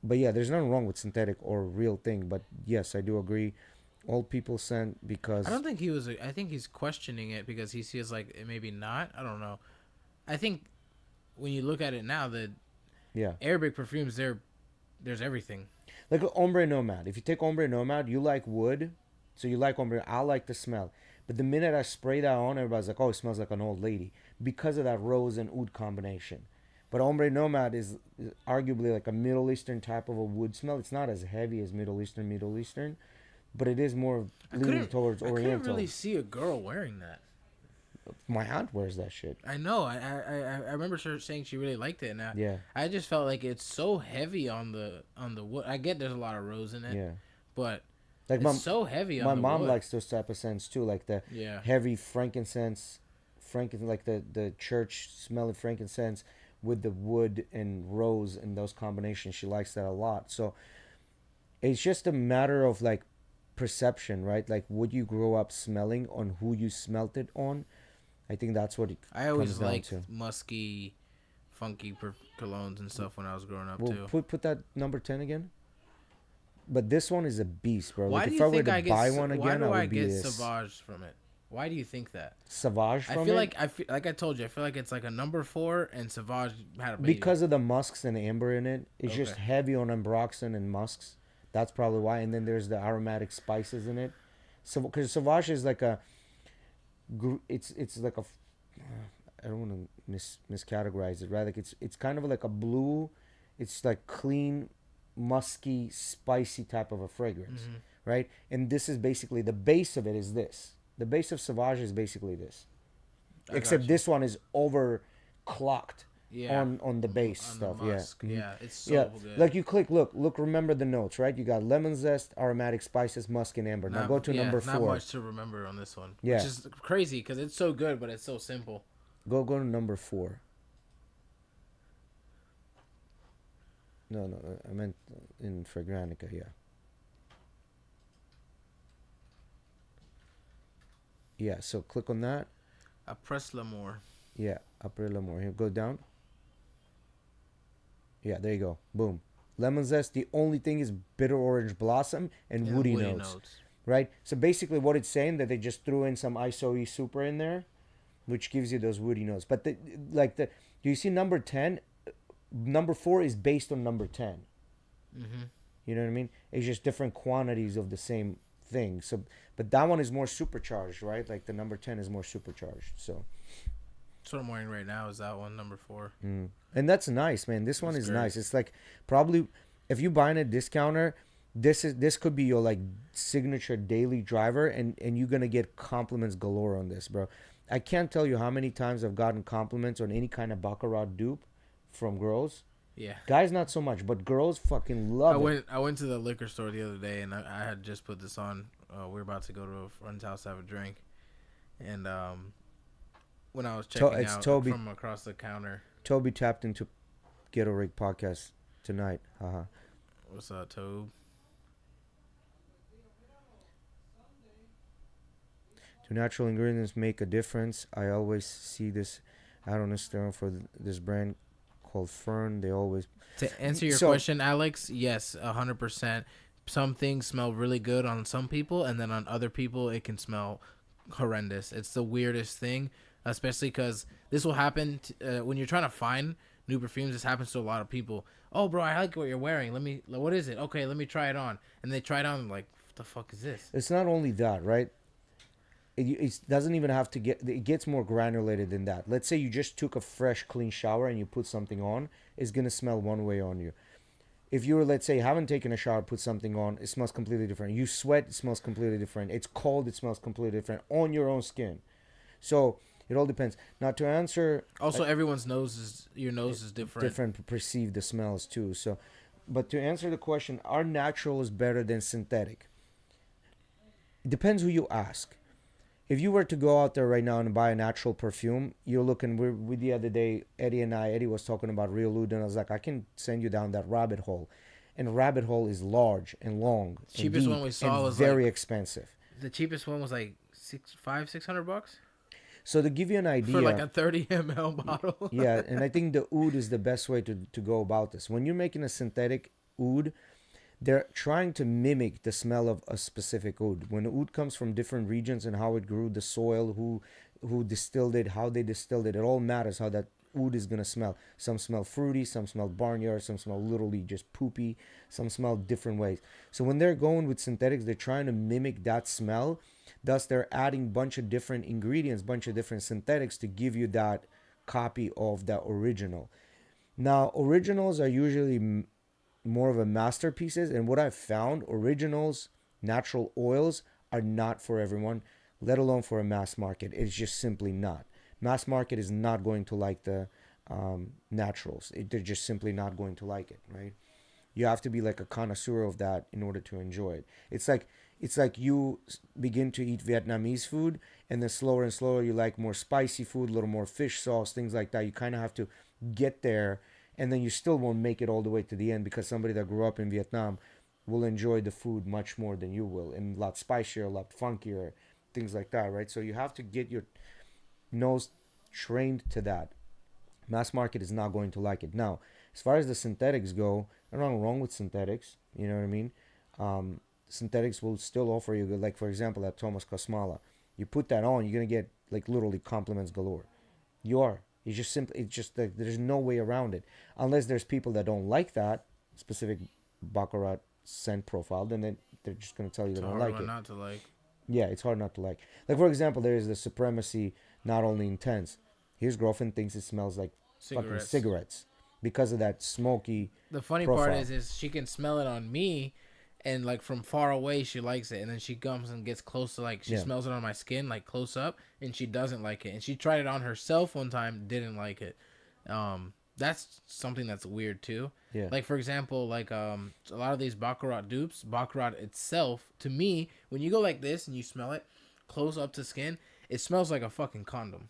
But yeah, there's nothing wrong with synthetic or real thing. But yes, I do agree. Old people scent, because I don't think he was. I think he's questioning it because he feels like it maybe not. I don't know. I think when you look at it now, the Arabic perfumes, there's everything. Like Ombre Nomad. If you take Ombre Nomad, you like wood, so you like Ombre. I like the smell. But the minute I spray that on, everybody's like, oh, it smells like an old lady, because of that rose and oud combination. But Ombre Nomad is arguably like a Middle Eastern type of a wood smell. It's not as heavy as Middle Eastern, but it is more leaning towards Oriental. I couldn't really see a girl wearing that. My aunt wears that shit. I know. I remember her saying she really liked it. And Yeah. I just felt like it's so heavy on the wood. I get there's a lot of rose in it. Yeah. But like it's so heavy on the wood. My mom likes those type of scents too, like the heavy frankincense, like the church smelling frankincense with the wood and rose and those combinations. She likes that a lot. So it's just a matter of like perception, right? Like what you grow up smelling on who you smelt it on. I think that's what it I comes always down liked to. musky, funky colognes and stuff when I was growing up Well, too. put that number 10 again. But this one is a beast, bro. Why Like do if you I were think to I get? buy one Why again, I do I would be get this Sauvage from it? Why do you think that? Sauvage I from feel it. like like I told you, I feel like it's like a number 4, and Sauvage had a baby. Because of the musks and amber in it. It's just Okay. heavy on ambroxan and musks. That's probably why. And then there's the aromatic spices in it. So because Sauvage is like a, it's like a, I don't want to miscategorize it, right? Like it's kind of like a blue, it's like clean, musky, spicy type of a fragrance, right? And this is basically the base of it is this. The base of Sauvage is basically this, I except gotcha. this one is overclocked Yeah. on the base On stuff. the musk. Yeah. Mhm. Yeah, it's so Yeah, good. like you click, look. Remember the notes, right? You got lemon zest, aromatic spices, musk, and amber. Now go to number 4. Not much to remember on this one. Yeah. Which is crazy because it's so good, but it's so simple. Go to number 4. No, I meant in Fragrantica. Yeah. Yeah. So click on that. I press L'Amour. Yeah. Upper Lemore. Here, go down. Yeah. There you go. Boom. Lemon zest. The only thing is bitter orange blossom and Yeah, woody notes. Right? So basically what it's saying that they just threw in some ISO-E super in there, which gives you those woody notes. But do you see number 10? Number 4 is based on number 10. Mm-hmm. You know what I mean? It's just different quantities of the same thing. So, but that one is more supercharged, right? Like the number 10 is more supercharged. So, That's what I'm wearing right now. Is that one number 4? and that's nice, man. This one It's is great. nice. It's like probably if you buy in a discounter, this could be your like signature daily driver, and you're gonna get compliments galore on this, bro. I can't tell you how many times I've gotten compliments on any kind of baccarat dupe from girls. Yeah. Guys, not so much, but girls fucking love it. I went to the liquor store the other day and I had just put this on. We were about to go to a friend's house to have a drink, and when I was checking It's out Toby. from across the counter, Toby tapped into GhettoRig podcast tonight. Haha. what's up, Tobe? Do natural ingredients make a difference? I always see this ad on Instagram for this brand called Fern. They always To answer your So- question, Alex, yes, 100%. Some things smell really good on some people, and then on other people, it can smell horrendous. It's the weirdest thing, especially because this will happen when you're trying to find new perfumes. This happens to a lot of people. Oh, bro, I like what you're wearing. What is it? Okay, let me try it on. And they try it on, and like, what the fuck is this? It's not only that, right? It doesn't even have to get. It gets more granulated than that. Let's say you just took a fresh, clean shower and you put something on. It's gonna smell one way on you. If you were, let's say, haven't taken a shower, put something on, it smells completely different. You sweat, it smells completely different. It's cold, it smells completely different on your own skin. So it all depends. Now to answer, Also, everyone's your nose is different. different perceive the smells too. So, but to answer the question, are natural is better than synthetic? It depends who you ask. If you were to go out there right now and buy a natural perfume, you're looking. We the other day, Eddie was talking about Real Oud, and I was like, I can send you down that rabbit hole, and the rabbit hole is large and long. and Cheapest one deep we saw and was very like- expensive. The cheapest one was like $600 So to give you an idea, for like a 30 ml bottle. yeah, and I think the oud is the best way to go about this. When you're making a synthetic oud, they're trying to mimic the smell of a specific oud. When the oud comes from different regions and how it grew, the soil, who distilled it, how they distilled it, it all matters how that oud is gonna smell. Some smell fruity, some smell barnyard, some smell literally just poopy, some smell different ways. So when they're going with synthetics, they're trying to mimic that smell. Thus, they're adding bunch of different ingredients, bunch of different synthetics to give you that copy of the original. Now, originals are usually more of a masterpieces, and what I've found, originals, natural oils are not for everyone, let alone for a mass market. It's just simply not. Mass market is not going to like the naturals. They're just simply not going to like it, right? You have to be like a connoisseur of that in order to enjoy it. It's like you begin to eat Vietnamese food, and then slower and slower you like more spicy food, a little more fish sauce, things like that. You kind of have to get there, and then you still won't make it all the way to the end because somebody that grew up in Vietnam will enjoy the food much more than you will, and a lot spicier, a lot funkier, things like that, right? So you have to get your nose trained to that. Mass market is not going to like it. Now, as far as the synthetics go, there's nothing wrong with synthetics. You know what I mean? Synthetics will still offer you, like for example, that Thomas Kosmala. You put that on, you're gonna get like literally compliments galore. You are. You just simply, it's just like there's no way around it, unless there's people that don't like that specific baccarat scent profile. Then they're just gonna tell you It's they a don't hard like one it. not to like. Yeah, it's hard not to like. Like for example, there is the supremacy not only intense. His girlfriend thinks it smells like fucking Cigarettes. cigarettes because of that smoky The funny profile. part is she can smell it on me, and like from far away she likes it, and then she comes and gets close to like she Yeah. smells it on my skin like close up, and she doesn't like it. And she tried it on herself one time, didn't like it. That's something that's weird too. Yeah. Like for example, like a lot of these baccarat dupes, baccarat itself, to me, when you go like this and you smell it close up to skin, it smells like a fucking condom.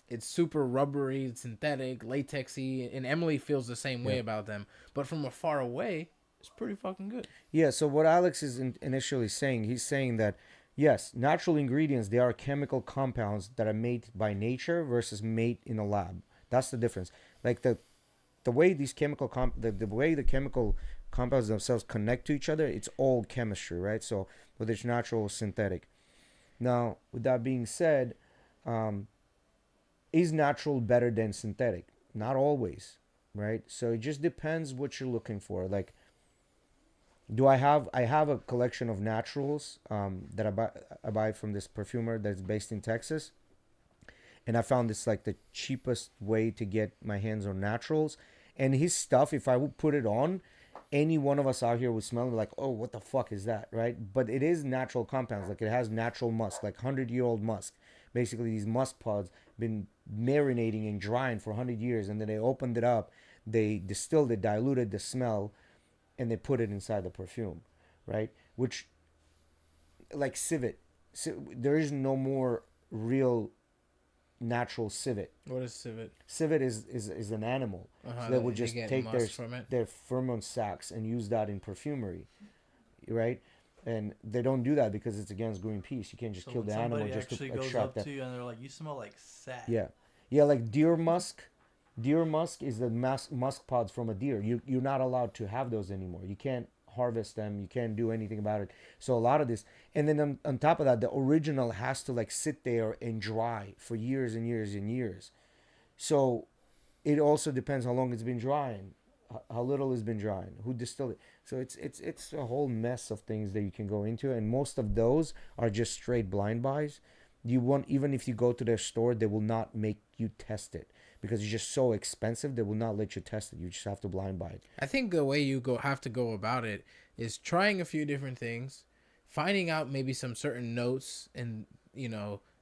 It's super rubbery, synthetic, latexy, and Emily feels the same way about them. But from afar away, it's pretty fucking good. Yeah, so what Alex is initially saying, he's saying that yes, natural ingredients, they are chemical compounds that are made by nature versus made in a lab. That's the difference. Like the way these chemical the way the chemical compounds themselves connect to each other, it's all chemistry, right? So whether it's natural or synthetic. Now, with that being said, is natural better than synthetic? Not always, right? So it just depends what you're looking for. Like, do I have a collection of naturals that I buy from this perfumer that's based in Texas, and I found this like the cheapest way to get my hands on naturals. And his stuff, if I would put it on, any one of us out here would smell it like, oh, what the fuck is that, right? But it is natural compounds. Like it has natural musk, like 100-year-old musk. Basically, these musk pods been marinating and drying for 100 years, and then they opened it up, they distilled it, diluted the smell, and they put it inside the perfume, right? Which, like civet, there is no more real natural civet. What is civet? Civet is an animal. Uh-huh, So they would they just get take musk from it. their pheromone sacs and use that in perfumery, right? And they don't do that because it's against Greenpeace. You can't just So kill when the somebody animal just actually to goes extract up that. to you and they're like, "You smell like sap." Yeah, yeah, like deer musk. Deer musk is the musk pods from a deer. You're not allowed to have those anymore. You can't harvest them. You can't do anything about it. So a lot of this, and then on top of that, the original has to like sit there and dry for years and years and years. So it also depends how long it's been drying, how little it's been drying, who distilled it. So it's a whole mess of things that you can go into, and most of those are just straight blind buys. You won't, even if you go to their store, they will not make you test it because it's just so expensive. They will not let you test it. You just have to blind buy it. I think the way you have to go about it is trying a few different things, finding out maybe some certain notes and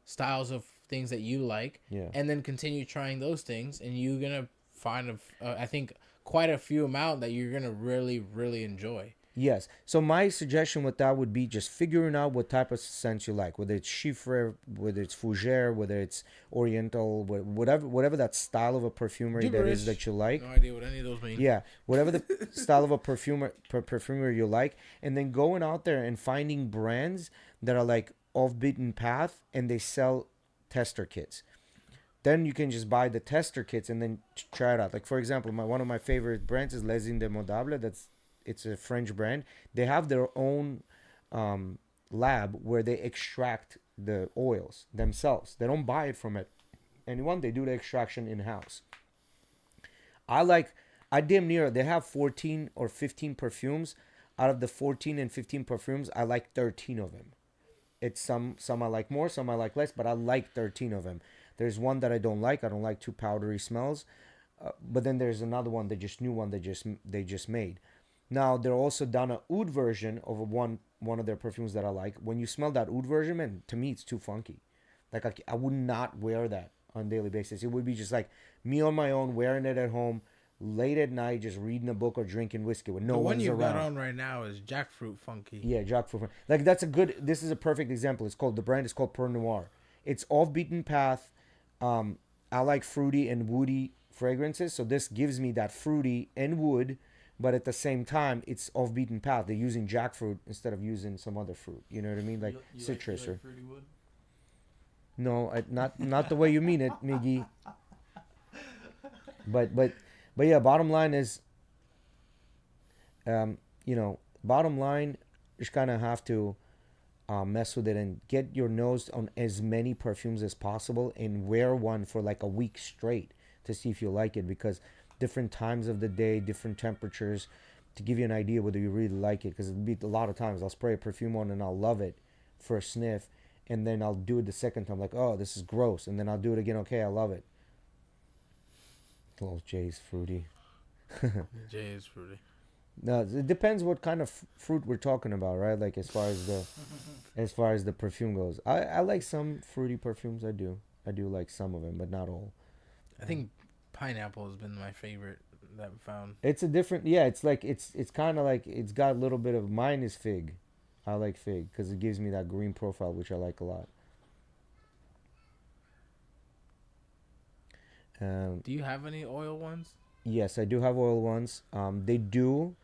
styles of things that you like, Yeah. and then continue trying those things, and you're gonna find I think quite a few amount that you're gonna really really enjoy. Yes. So my suggestion with that would be just figuring out what type of scents you like, whether it's chiffre, whether it's fougere, whether it's oriental, whatever that style of a perfumery that is that you like. No idea what any of those mean. Yeah, whatever the style of a perfumer you like, and then going out there and finding brands that are like off beaten path, and they sell tester kits. Then you can just buy the tester kits and then try it out. Like for example, one of my favorite brands is Les Indemodables. It's a French brand. They have their own lab where they extract the oils themselves. They don't buy it from anyone. They do the extraction in house. I damn near, they have 14 or 15 perfumes. Out of the 14 and 15 perfumes, I like 13 of them. It's some I like more, some I like less, but I like 13 of them. There's one that I don't like. I don't like too powdery smells. But then there's another one, new one they just made. Now they're also done a oud version of one of their perfumes that I like. When you smell that oud version, man, to me it's too funky. Like I would not wear that on a daily basis. It would be just like me on my own wearing it at home, late at night, just reading a book or drinking whiskey with no one's around. The one you've got on right now is jackfruit funky. Yeah, jackfruit. Like this is a perfect example. The brand is called Pearl Noir. It's off beaten path. I like fruity and woody fragrances. So this gives me that fruity and wood, but at the same time, it's off beaten path. They're using jackfruit instead of using some other fruit. You know what I mean, like citrus you or like fruity wood? no, not the way you mean it, Miggy. But yeah. Bottom line is, um, you know, bottom line, you just kind of have to mess with it and get your nose on as many perfumes as possible and wear one for like a week straight to see if you like it, because different times of the day, different temperatures, to give you an idea whether you really like it. Because it'll be a lot of times I'll spray a perfume on and I'll love it for a sniff, and then I'll do it the second time like, oh, this is gross, and then I'll do it again, okay, I love it. Little Jay's fruity. Jay is fruity. No, it depends what kind of fruit we're talking about, right? Like as far as the perfume goes, I like some fruity perfumes. I do like some of them, but not all. I think pineapple has been my favorite that I've found. It's a different, yeah. It's like it's kind of like it's got a little bit of, mine is fig. I like fig because it gives me that green profile, which I like a lot. Do you have any oil ones? Yes, I do have oil ones. They do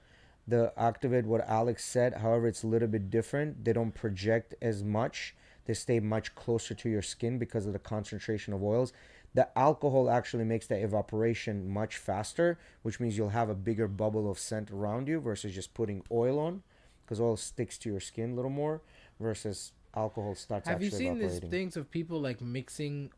the activate what Alex said. However, it's a little bit different. They don't project as much. They stay much closer to your skin because of the concentration of oils. The alcohol actually makes the evaporation much faster, which means you'll have a bigger bubble of scent around you versus just putting oil on, because oil sticks to your skin a little more versus alcohol starts Have you actually seen these evaporating. things of people like mixing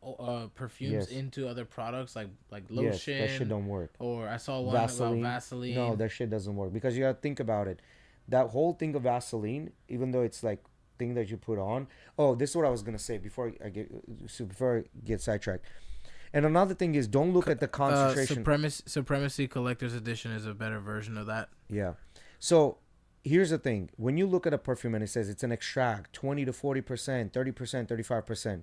perfumes Yes. into other products like Yes, lotion? that shit don't work. Or I saw one Vaseline. about Vaseline. No, that shit doesn't work because you gotta think about it. That whole thing of Vaseline, even though it's like thing that you put on. Oh, this is what I was gonna say before I get sidetracked. And another thing is, don't look at the concentration. Supremacy Collector's Edition is a better version of that. Yeah. So here's the thing: when you look at a perfume and it says it's an extract, 20 to 40%, 30%, 35%,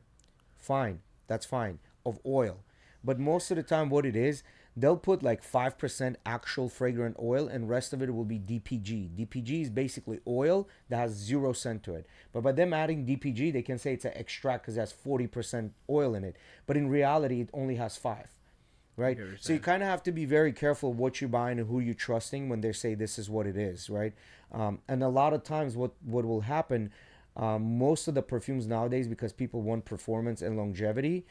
fine, that's fine, of oil. But most of the time, what it is, they'll put like 5% actual fragrant oil, and rest of it will be DPG. DPG is basically oil that has 0 scent to it. But by them adding DPG, they can say it's an extract because it has 40% oil in it. But in reality, it only has 5. Right? So you kind of have to be very careful what you're buying and who you're trusting when they say this is what it is, right? And a lot of times what will happen, most of the perfumes nowadays, because people want performance and longevity,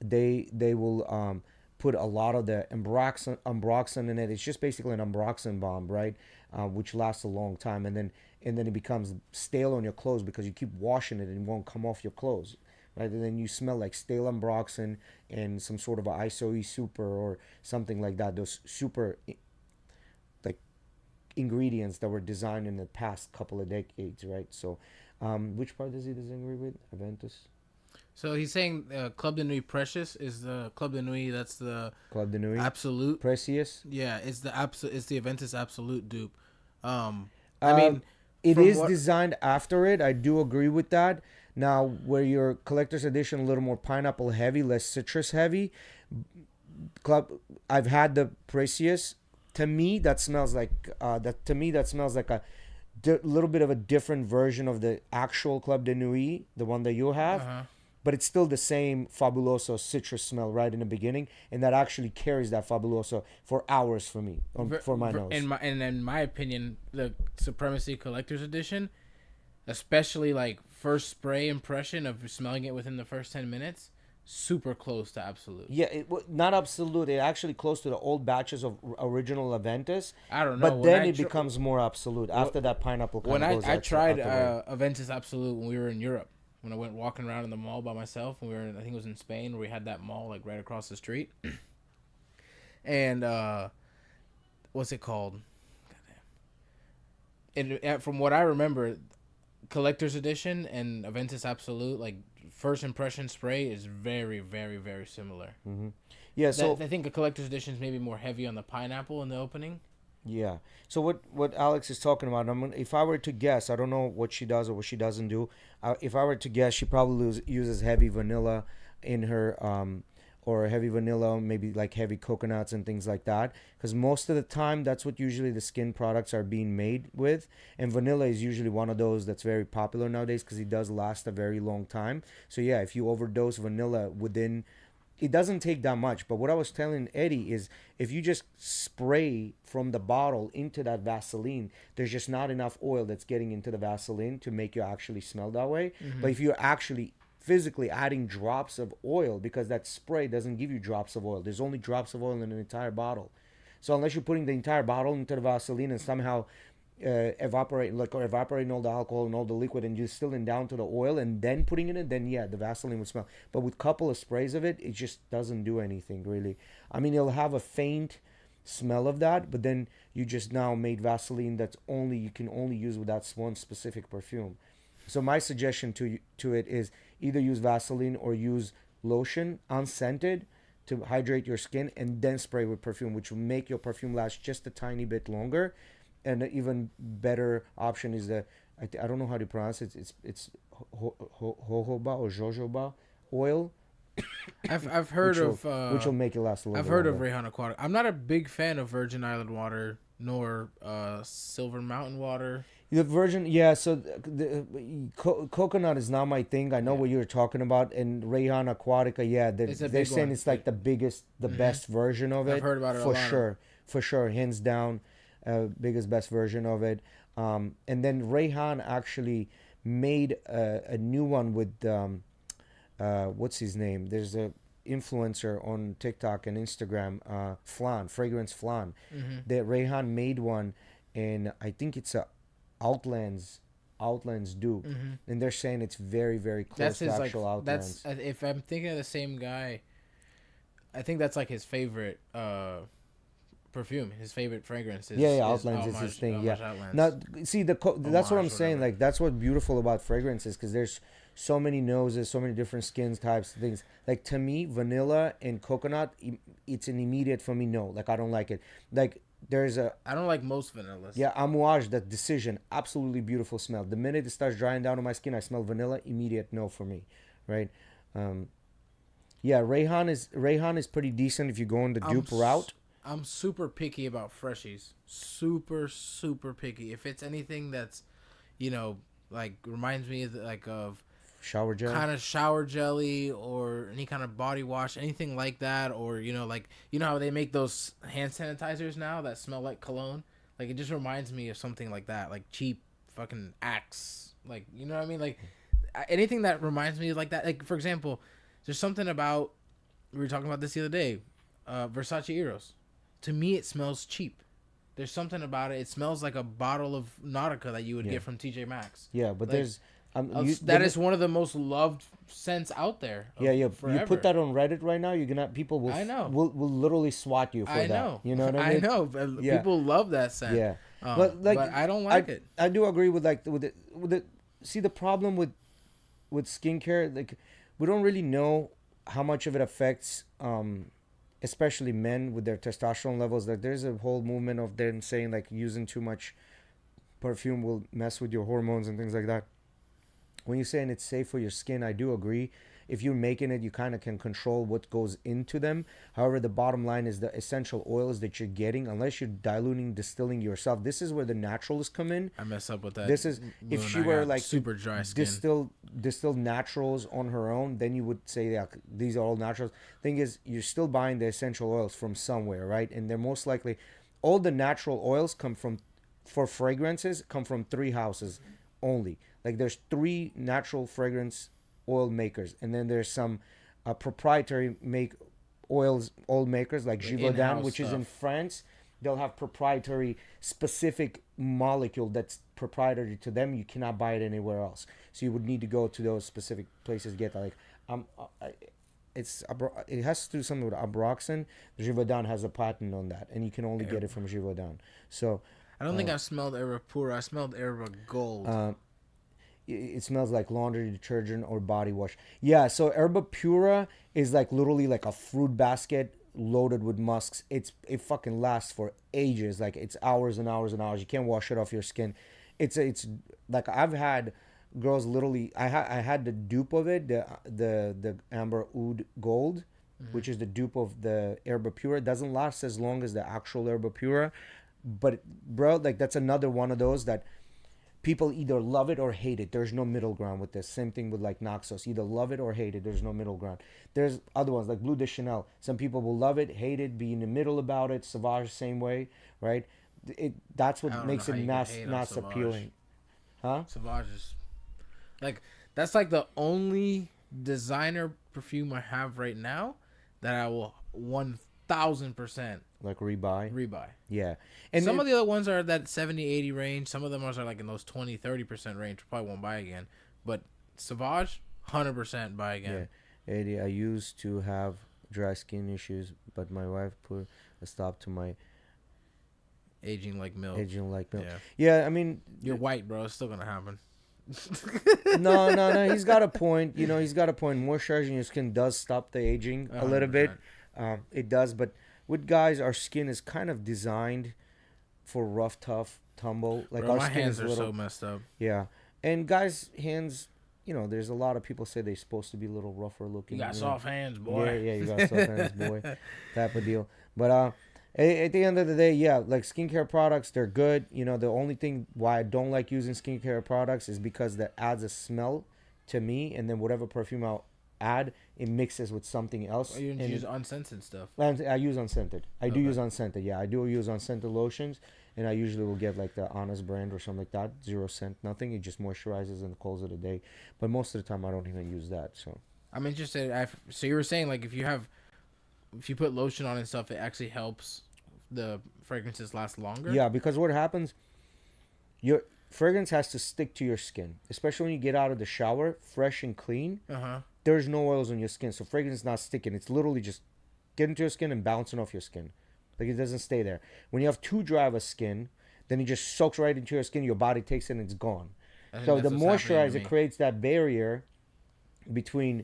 they will put a lot of the ambroxan in it. It's just basically an ambroxan bomb, right? Which lasts a long time, and then it becomes stale on your clothes because you keep washing it and it won't come off your clothes, right? And then you smell like stale ambroxan and some sort of a ISOE super or something like that. Those super like ingredients that were designed in the past couple of decades, right? So, which part does he disagree with? Aventus. So he's saying Club de Nuit Precious is the Club de Nuit. That's the Club de Nuit. Absolute. Precious. Yeah, it's the It's the Aventus Absolute dupe. I Um, mean, it is designed after it. I do agree with that. Now, where your collector's edition a little more pineapple heavy, less citrus heavy. I've had the Precious. To me, that smells like a little bit of a different version of the actual Club de Nuit, the one that you have. Uh-huh. But it's still the same Fabuloso citrus smell right in the beginning, and that actually carries that Fabuloso for hours for me, for my nose. In my opinion, the Supremacy Collector's Edition, especially like first spray impression of smelling it within the first 10 minutes, super close to Absolute. Yeah, not Absolute. It actually close to the old batches of original Aventus. I don't know. But then it becomes more Absolute after that pineapple kind of goes I tried out Aventus Absolute when we were in Europe. When I went walking around in the mall by myself, when we were I think it was in Spain, where we had that mall like right across the street. And what's it called? Goddamn. And from what I remember, Collector's Edition and Aventus Absolute, like first impression spray, is very, very, very similar. Mm-hmm. Yeah, so I think a Collector's Edition is maybe more heavy on the pineapple in the opening. Yeah. So what Alex is talking about, if I were to guess, I don't know what she does or what she doesn't do. If I were to guess, she probably uses heavy vanilla in her, or heavy vanilla, maybe like heavy coconuts and things like that. Because most of the time, that's what usually the skin products are being made with. And vanilla is usually one of those that's very popular nowadays because it does last a very long time. So yeah, if you overdose vanilla within it doesn't take that much. But what I was telling Eddie is if you just spray from the bottle into that Vaseline, there's just not enough oil that's getting into the Vaseline to make you actually smell that way. But if you're actually physically adding drops of oil, because that spray doesn't give you drops of oil, there's only drops of oil in an entire bottle. So unless you're putting the entire bottle into the Vaseline and somehow evaporating all the alcohol and all the liquid and distilling down to the oil and then putting it in, then yeah, the Vaseline would smell. But with a couple of sprays of it, it just doesn't do anything really. I mean, it'll have a faint smell of that, but then you just now made Vaseline that's only you can only use with that one specific perfume. So my suggestion to it is either use Vaseline or use lotion unscented to hydrate your skin and then spray with perfume, which will make your perfume last just a tiny bit longer. And an even better option is I don't know how to pronounce it. It's jojoba or jojoba oil. I've heard which will make it last a little. I've bit heard longer. of Rayhan Aquatic. I'm not a big fan of Virgin Island water nor Silver Mountain water. The virgin, yeah. So coconut is not my thing. I know what you're talking about. And Rayhan Aquatica, yeah, they're saying one. it's like the biggest, the best version of it. I've heard about it for a lot. for sure, hands down, biggest best version of it. And then Rayhan actually made a new one with what's his name? There's a influencer on TikTok and Instagram, Flan, Fragrance Flan. That Rayhan made one, and I think it's a Outlands dupe, and they're saying it's very very close to actual Outlands. That's if I'm thinking of the same guy, I think that's like his favorite perfume, his favorite fragrance. Yeah, Outlands is his thing. Yeah, now see that's what I'm saying. Like that's what's beautiful about fragrances, because there's so many noses, so many different skins types, things. Like to me, vanilla and coconut, it's an immediate for me. No, like I don't like it. Like I don't like most vanillas. Yeah, Amouage, that Decision, absolutely beautiful smell. The minute it starts drying down on my skin, I smell vanilla. Immediate no for me, right? Yeah, Rayhan is pretty decent if you go on the dupe route. I'm super picky about freshies. Super picky. If it's anything that's, like reminds me of shower gel, kind of shower jelly, or any kind of body wash, anything like that, or how they make those hand sanitizers now that smell like cologne. Like it just reminds me of something like that, like cheap fucking Axe. Like you know what I mean? Like anything that reminds me like that. Like for example, there's something about, we were talking about this the other day, Versace Eros. To me, it smells cheap. There's something about it. It smells like a bottle of Nautica that you would get from TJ Maxx. Yeah, but like, there's that is one of the most loved scents out there. Forever. You put that on Reddit right now, you're gonna people will will literally swat you for that. Know. You know what I mean? I know. People love that scent. Yeah, but I don't like it. I do agree with the see the problem with skincare, like we don't really know how much of it affects especially men with their testosterone levels. Like there's a whole movement of them saying like using too much perfume will mess with your hormones and things like that. When you're saying it's safe for your skin, I do agree. If you're making it, you kind of can control what goes into them. However, the bottom line is the essential oils that you're getting, unless you're diluting, distilling yourself. This is where the naturals come in. I mess up with that. This is if she were like super dry skin, distilled naturals on her own, then you would say that these are all naturals. Thing is, you're still buying the essential oils from somewhere, right? And they're most likely all the natural oils for fragrances come from 3 houses only. Like there's 3 natural fragrance oil makers, and then there's some proprietary oil makers like Givaudan, which is in France. They'll have proprietary specific molecule that's proprietary to them. You cannot buy it anywhere else, so you would need to go to those specific places to get that. Like it has to do something with Abroxan. Givaudan has a patent on that, and you can only get it from Givaudan. So I don't think I've smelled Herba Pura. I smelled Herba Gold. It smells like laundry detergent or body wash. Yeah, so Herba Pura is like literally like a fruit basket loaded with musks. It fucking lasts for ages. Like it's hours and hours and hours. You can't wash it off your skin. It's like I've had girls literally. I had the dupe of it, the Amber Oud Gold, which is the dupe of the Herba Pura. It doesn't last as long as the actual Herba Pura, but bro, like that's another one of those that people either love it or hate it. There's no middle ground with this. Same thing with like Noxos. Either love it or hate it. There's no middle ground. There's other ones like Blue de Chanel. Some people will love it, hate it, be in the middle about it. Sauvage, same way, right? That's I what don't makes know it how you can not hate on not Sauvage. appealing, huh? Sauvage is like that's like the only designer perfume I have right now that I will 1,000% Like rebuy, rebuy. yeah. And some of the other ones are that 70-80 range. Some of them are like in those 20-30% range. Probably won't buy again. But Sauvage, 100% buy again. Yeah, Eddie, I used to have dry skin issues, but my wife put a stop to my Aging like milk. aging like milk. Yeah. Yeah, I mean, You're white, bro. It's still gonna happen. no. He's got a point. You know, he's got a point. Moisturizing your skin does stop the aging a little bit. 100%. It does, but with guys, our skin is kind of designed for rough, tough tumble. Like Bro, our my skin hands is are little. so messed up. Yeah, and guys' hands. You know, there's a lot of people say they're supposed to be a little rougher You looking. got know. soft hands, boy. Yeah, you got soft hands, boy. Type of deal. But at the end of the day, yeah, like skincare products, they're good. You know, the only thing why I don't like using skincare products is because that adds a smell to me, and then whatever perfume I'll add, it mixes with something else. Oh, you and use unscented stuff. I use unscented. I do Okay. use unscented. Yeah, I do use unscented lotions, and I usually will get like the Honest brand or something like that. 0 scent, nothing. It just moisturizes and calls it a day. But most of the time, I don't even use that. So I'm interested. So you were saying like if you put lotion on and stuff, it actually helps the fragrances last longer. yeah, because what happens, your fragrance has to stick to your skin, especially when you get out of the shower, fresh and clean. There's no oils on your skin, so fragrance is not sticking. It's literally just getting to your skin and bouncing off your skin. Like it doesn't stay there. When you have too dry of a skin, then it just soaks right into your skin. Your body takes it and it's gone. So the moisturizer creates that barrier between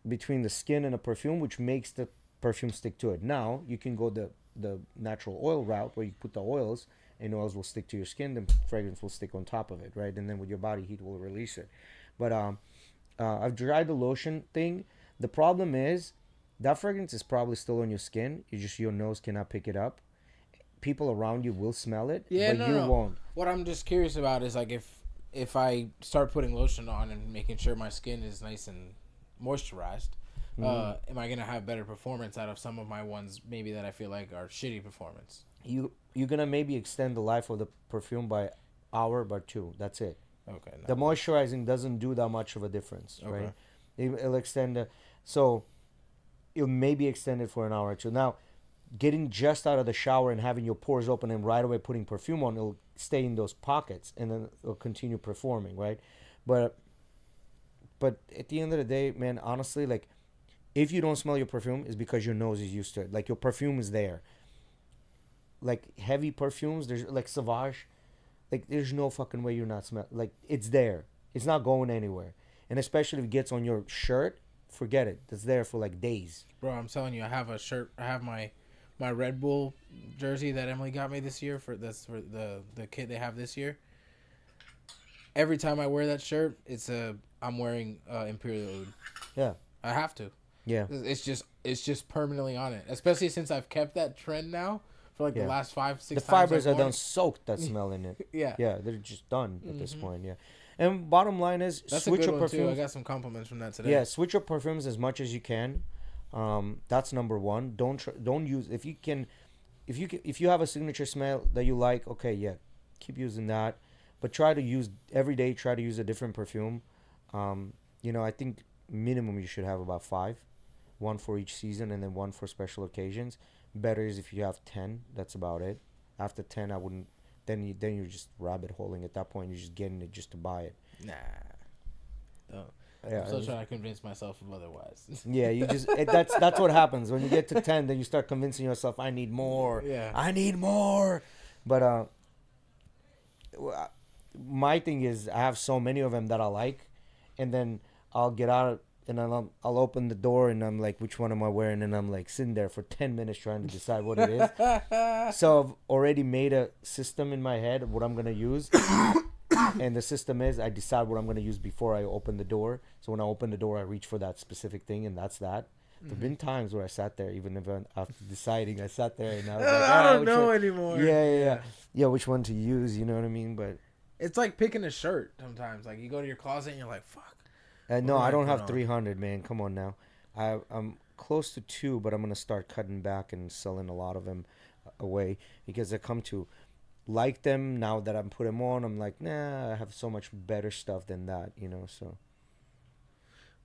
the skin and the perfume, which makes the perfume stick to it. Now you can go the natural oil route where you put the oils and oils will stick to your skin. The fragrance will stick on top of it, right? And then with your body heat will release it. But I've tried the lotion thing. The problem is that fragrance is probably still on your skin. Your nose cannot pick it up. People around you will smell it, but you won't. What I'm just curious about is like if I start putting lotion on and making sure my skin is nice and moisturized, am I gonna have better performance out of some of my ones maybe that I feel like are shitty performance? You're gonna maybe extend the life of the perfume by hour, by 2. That's it. Okay. No. The moisturizing doesn't do that much of a difference, Okay. right? It'll extend so it'll maybe extend it for an hour or 2. Now, getting just out of the shower and having your pores open and right away putting perfume on, it'll stay in those pockets and then it'll continue performing, right? But at the end of the day, man, honestly, like if you don't smell your perfume, it's because your nose is used to it. Like your perfume is there. Like heavy perfumes, there's like Sauvage, like there's no fucking way you're not smell. Like it's there. It's not going anywhere. And especially if it gets on your shirt, forget it. It's there for like days. Bro, I'm telling you, I have a shirt. I have my Red Bull jersey that Emily got me this year for the kit they have this year. Every time I wear that shirt, I'm wearing Imperial Oud. Yeah. I have to. Yeah. It's just permanently on it. Especially since I've kept that trend now for like the last 5-6 times. The fibers I've are worn done it. soaked that smell in it. Yeah. Yeah, they're just done at this point. Yeah. And bottom line is That's switch a good your one too. I perfumes. got some compliments from that today. Yeah, switch your perfumes as much as you can. That's number one. Don't use if you have a signature smell that you like. Okay, yeah, keep using that, but try to use every day. Try to use a different perfume. I think minimum you should have about 5, 1 for each season and then 1 for special occasions. Better is if you have 10. That's about it. After 10, I wouldn't. Then you're just rabbit holing at that point. You're just getting it just to buy it. Nah. Don't. Yeah, I'm still trying to convince myself of otherwise. Yeah, you just that's what happens when you get to 10. Then you start convincing yourself, I need more. Yeah. I need more. But my thing is, I have so many of them that I like, and then I'll get out and I'll open the door and I'm like, which one am I wearing? And I'm like sitting there for 10 minutes trying to decide what it is. So I've already made a system in my head of what I'm gonna use. And the system is I decide what I'm going to use before I open the door. So when I open the door, I reach for that specific thing, and that's that. There have been times where I sat there, even if after deciding, I sat there and I was like, I don't know anymore. Yeah, which one to use, you know what I mean? But It's like picking a shirt sometimes. Like you go to your closet and you're like, fuck. No, do I I don't put have on? 300, man. Come on now. I'm close to 2, but I'm gonna start cutting back and selling a lot of them away because I come to like them now that I'm put them on. I'm like, nah, I have so much better stuff than that, you know. So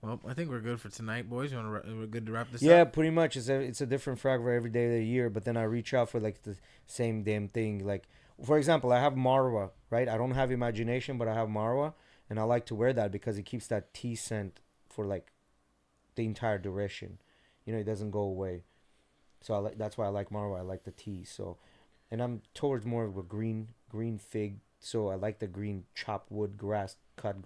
Well, I think we're good for tonight, boys. We're good to wrap this yeah, up? pretty much. It's a different fragment every day of the year, but then I reach out for like the same damn thing. Like for example, I have Marwa, right? I don't have imagination, but I have Marwa, and I like to wear that because it keeps that tea scent for like the entire duration. You know, it doesn't go away. So I like that's why I like Marwa. I like the tea. So, and I'm towards more of a green fig. So I like the green chopped wood grass,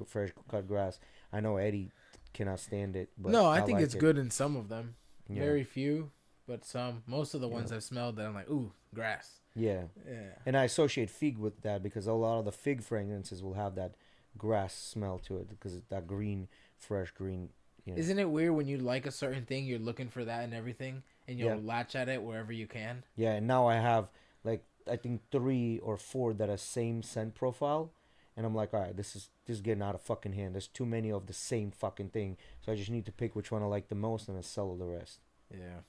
fresh cut grass. I know Eddie cannot stand it, but No, I I think like it's it. good in some of them. Yeah, Very few, but some. Most of the yeah, ones I've smelled that I'm like, ooh, grass. yeah. Yeah. And I associate fig with that because a lot of the fig fragrances will have that grass smell to it because it's that green, fresh green. You know. Isn't it weird when you like a certain thing, you're looking for that and everything, and you'll Yeah. latch at it wherever you can? Yeah, and now I have like I think 3 or 4 that are same scent profile, and I'm like, all right, this is getting out of fucking hand. There's too many of the same fucking thing, so I just need to pick which one I like the most and then sell the rest. Yeah.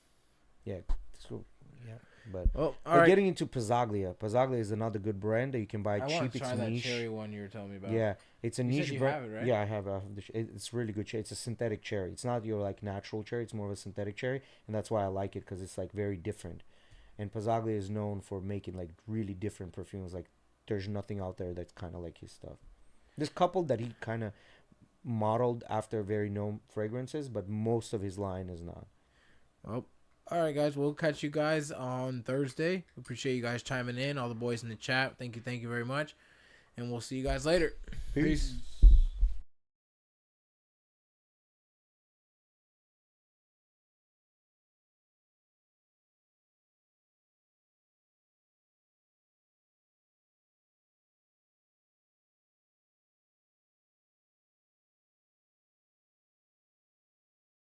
Yeah, so yeah, but Well, all but right. getting into Pasaglia, Pasaglia is another good brand that you can buy I cheap. want to It's try that niche. cherry one you were telling me about. Yeah, it's a You said niche you brand. have it, right? Yeah, I have it's really good cherry. It's a synthetic cherry. It's not your like natural cherry. It's more of a synthetic cherry, and that's why I like it because it's like very different. And Pasaglia is known for making like really different perfumes. Like there's nothing out there that's kind of like his stuff. There's a couple that he kind of modeled after very known fragrances, but most of his line is not. Well, all right, guys. We'll catch you guys on Thursday. We appreciate you guys chiming in. All the boys in the chat. Thank you very much. And we'll see you guys later. Peace. Peace.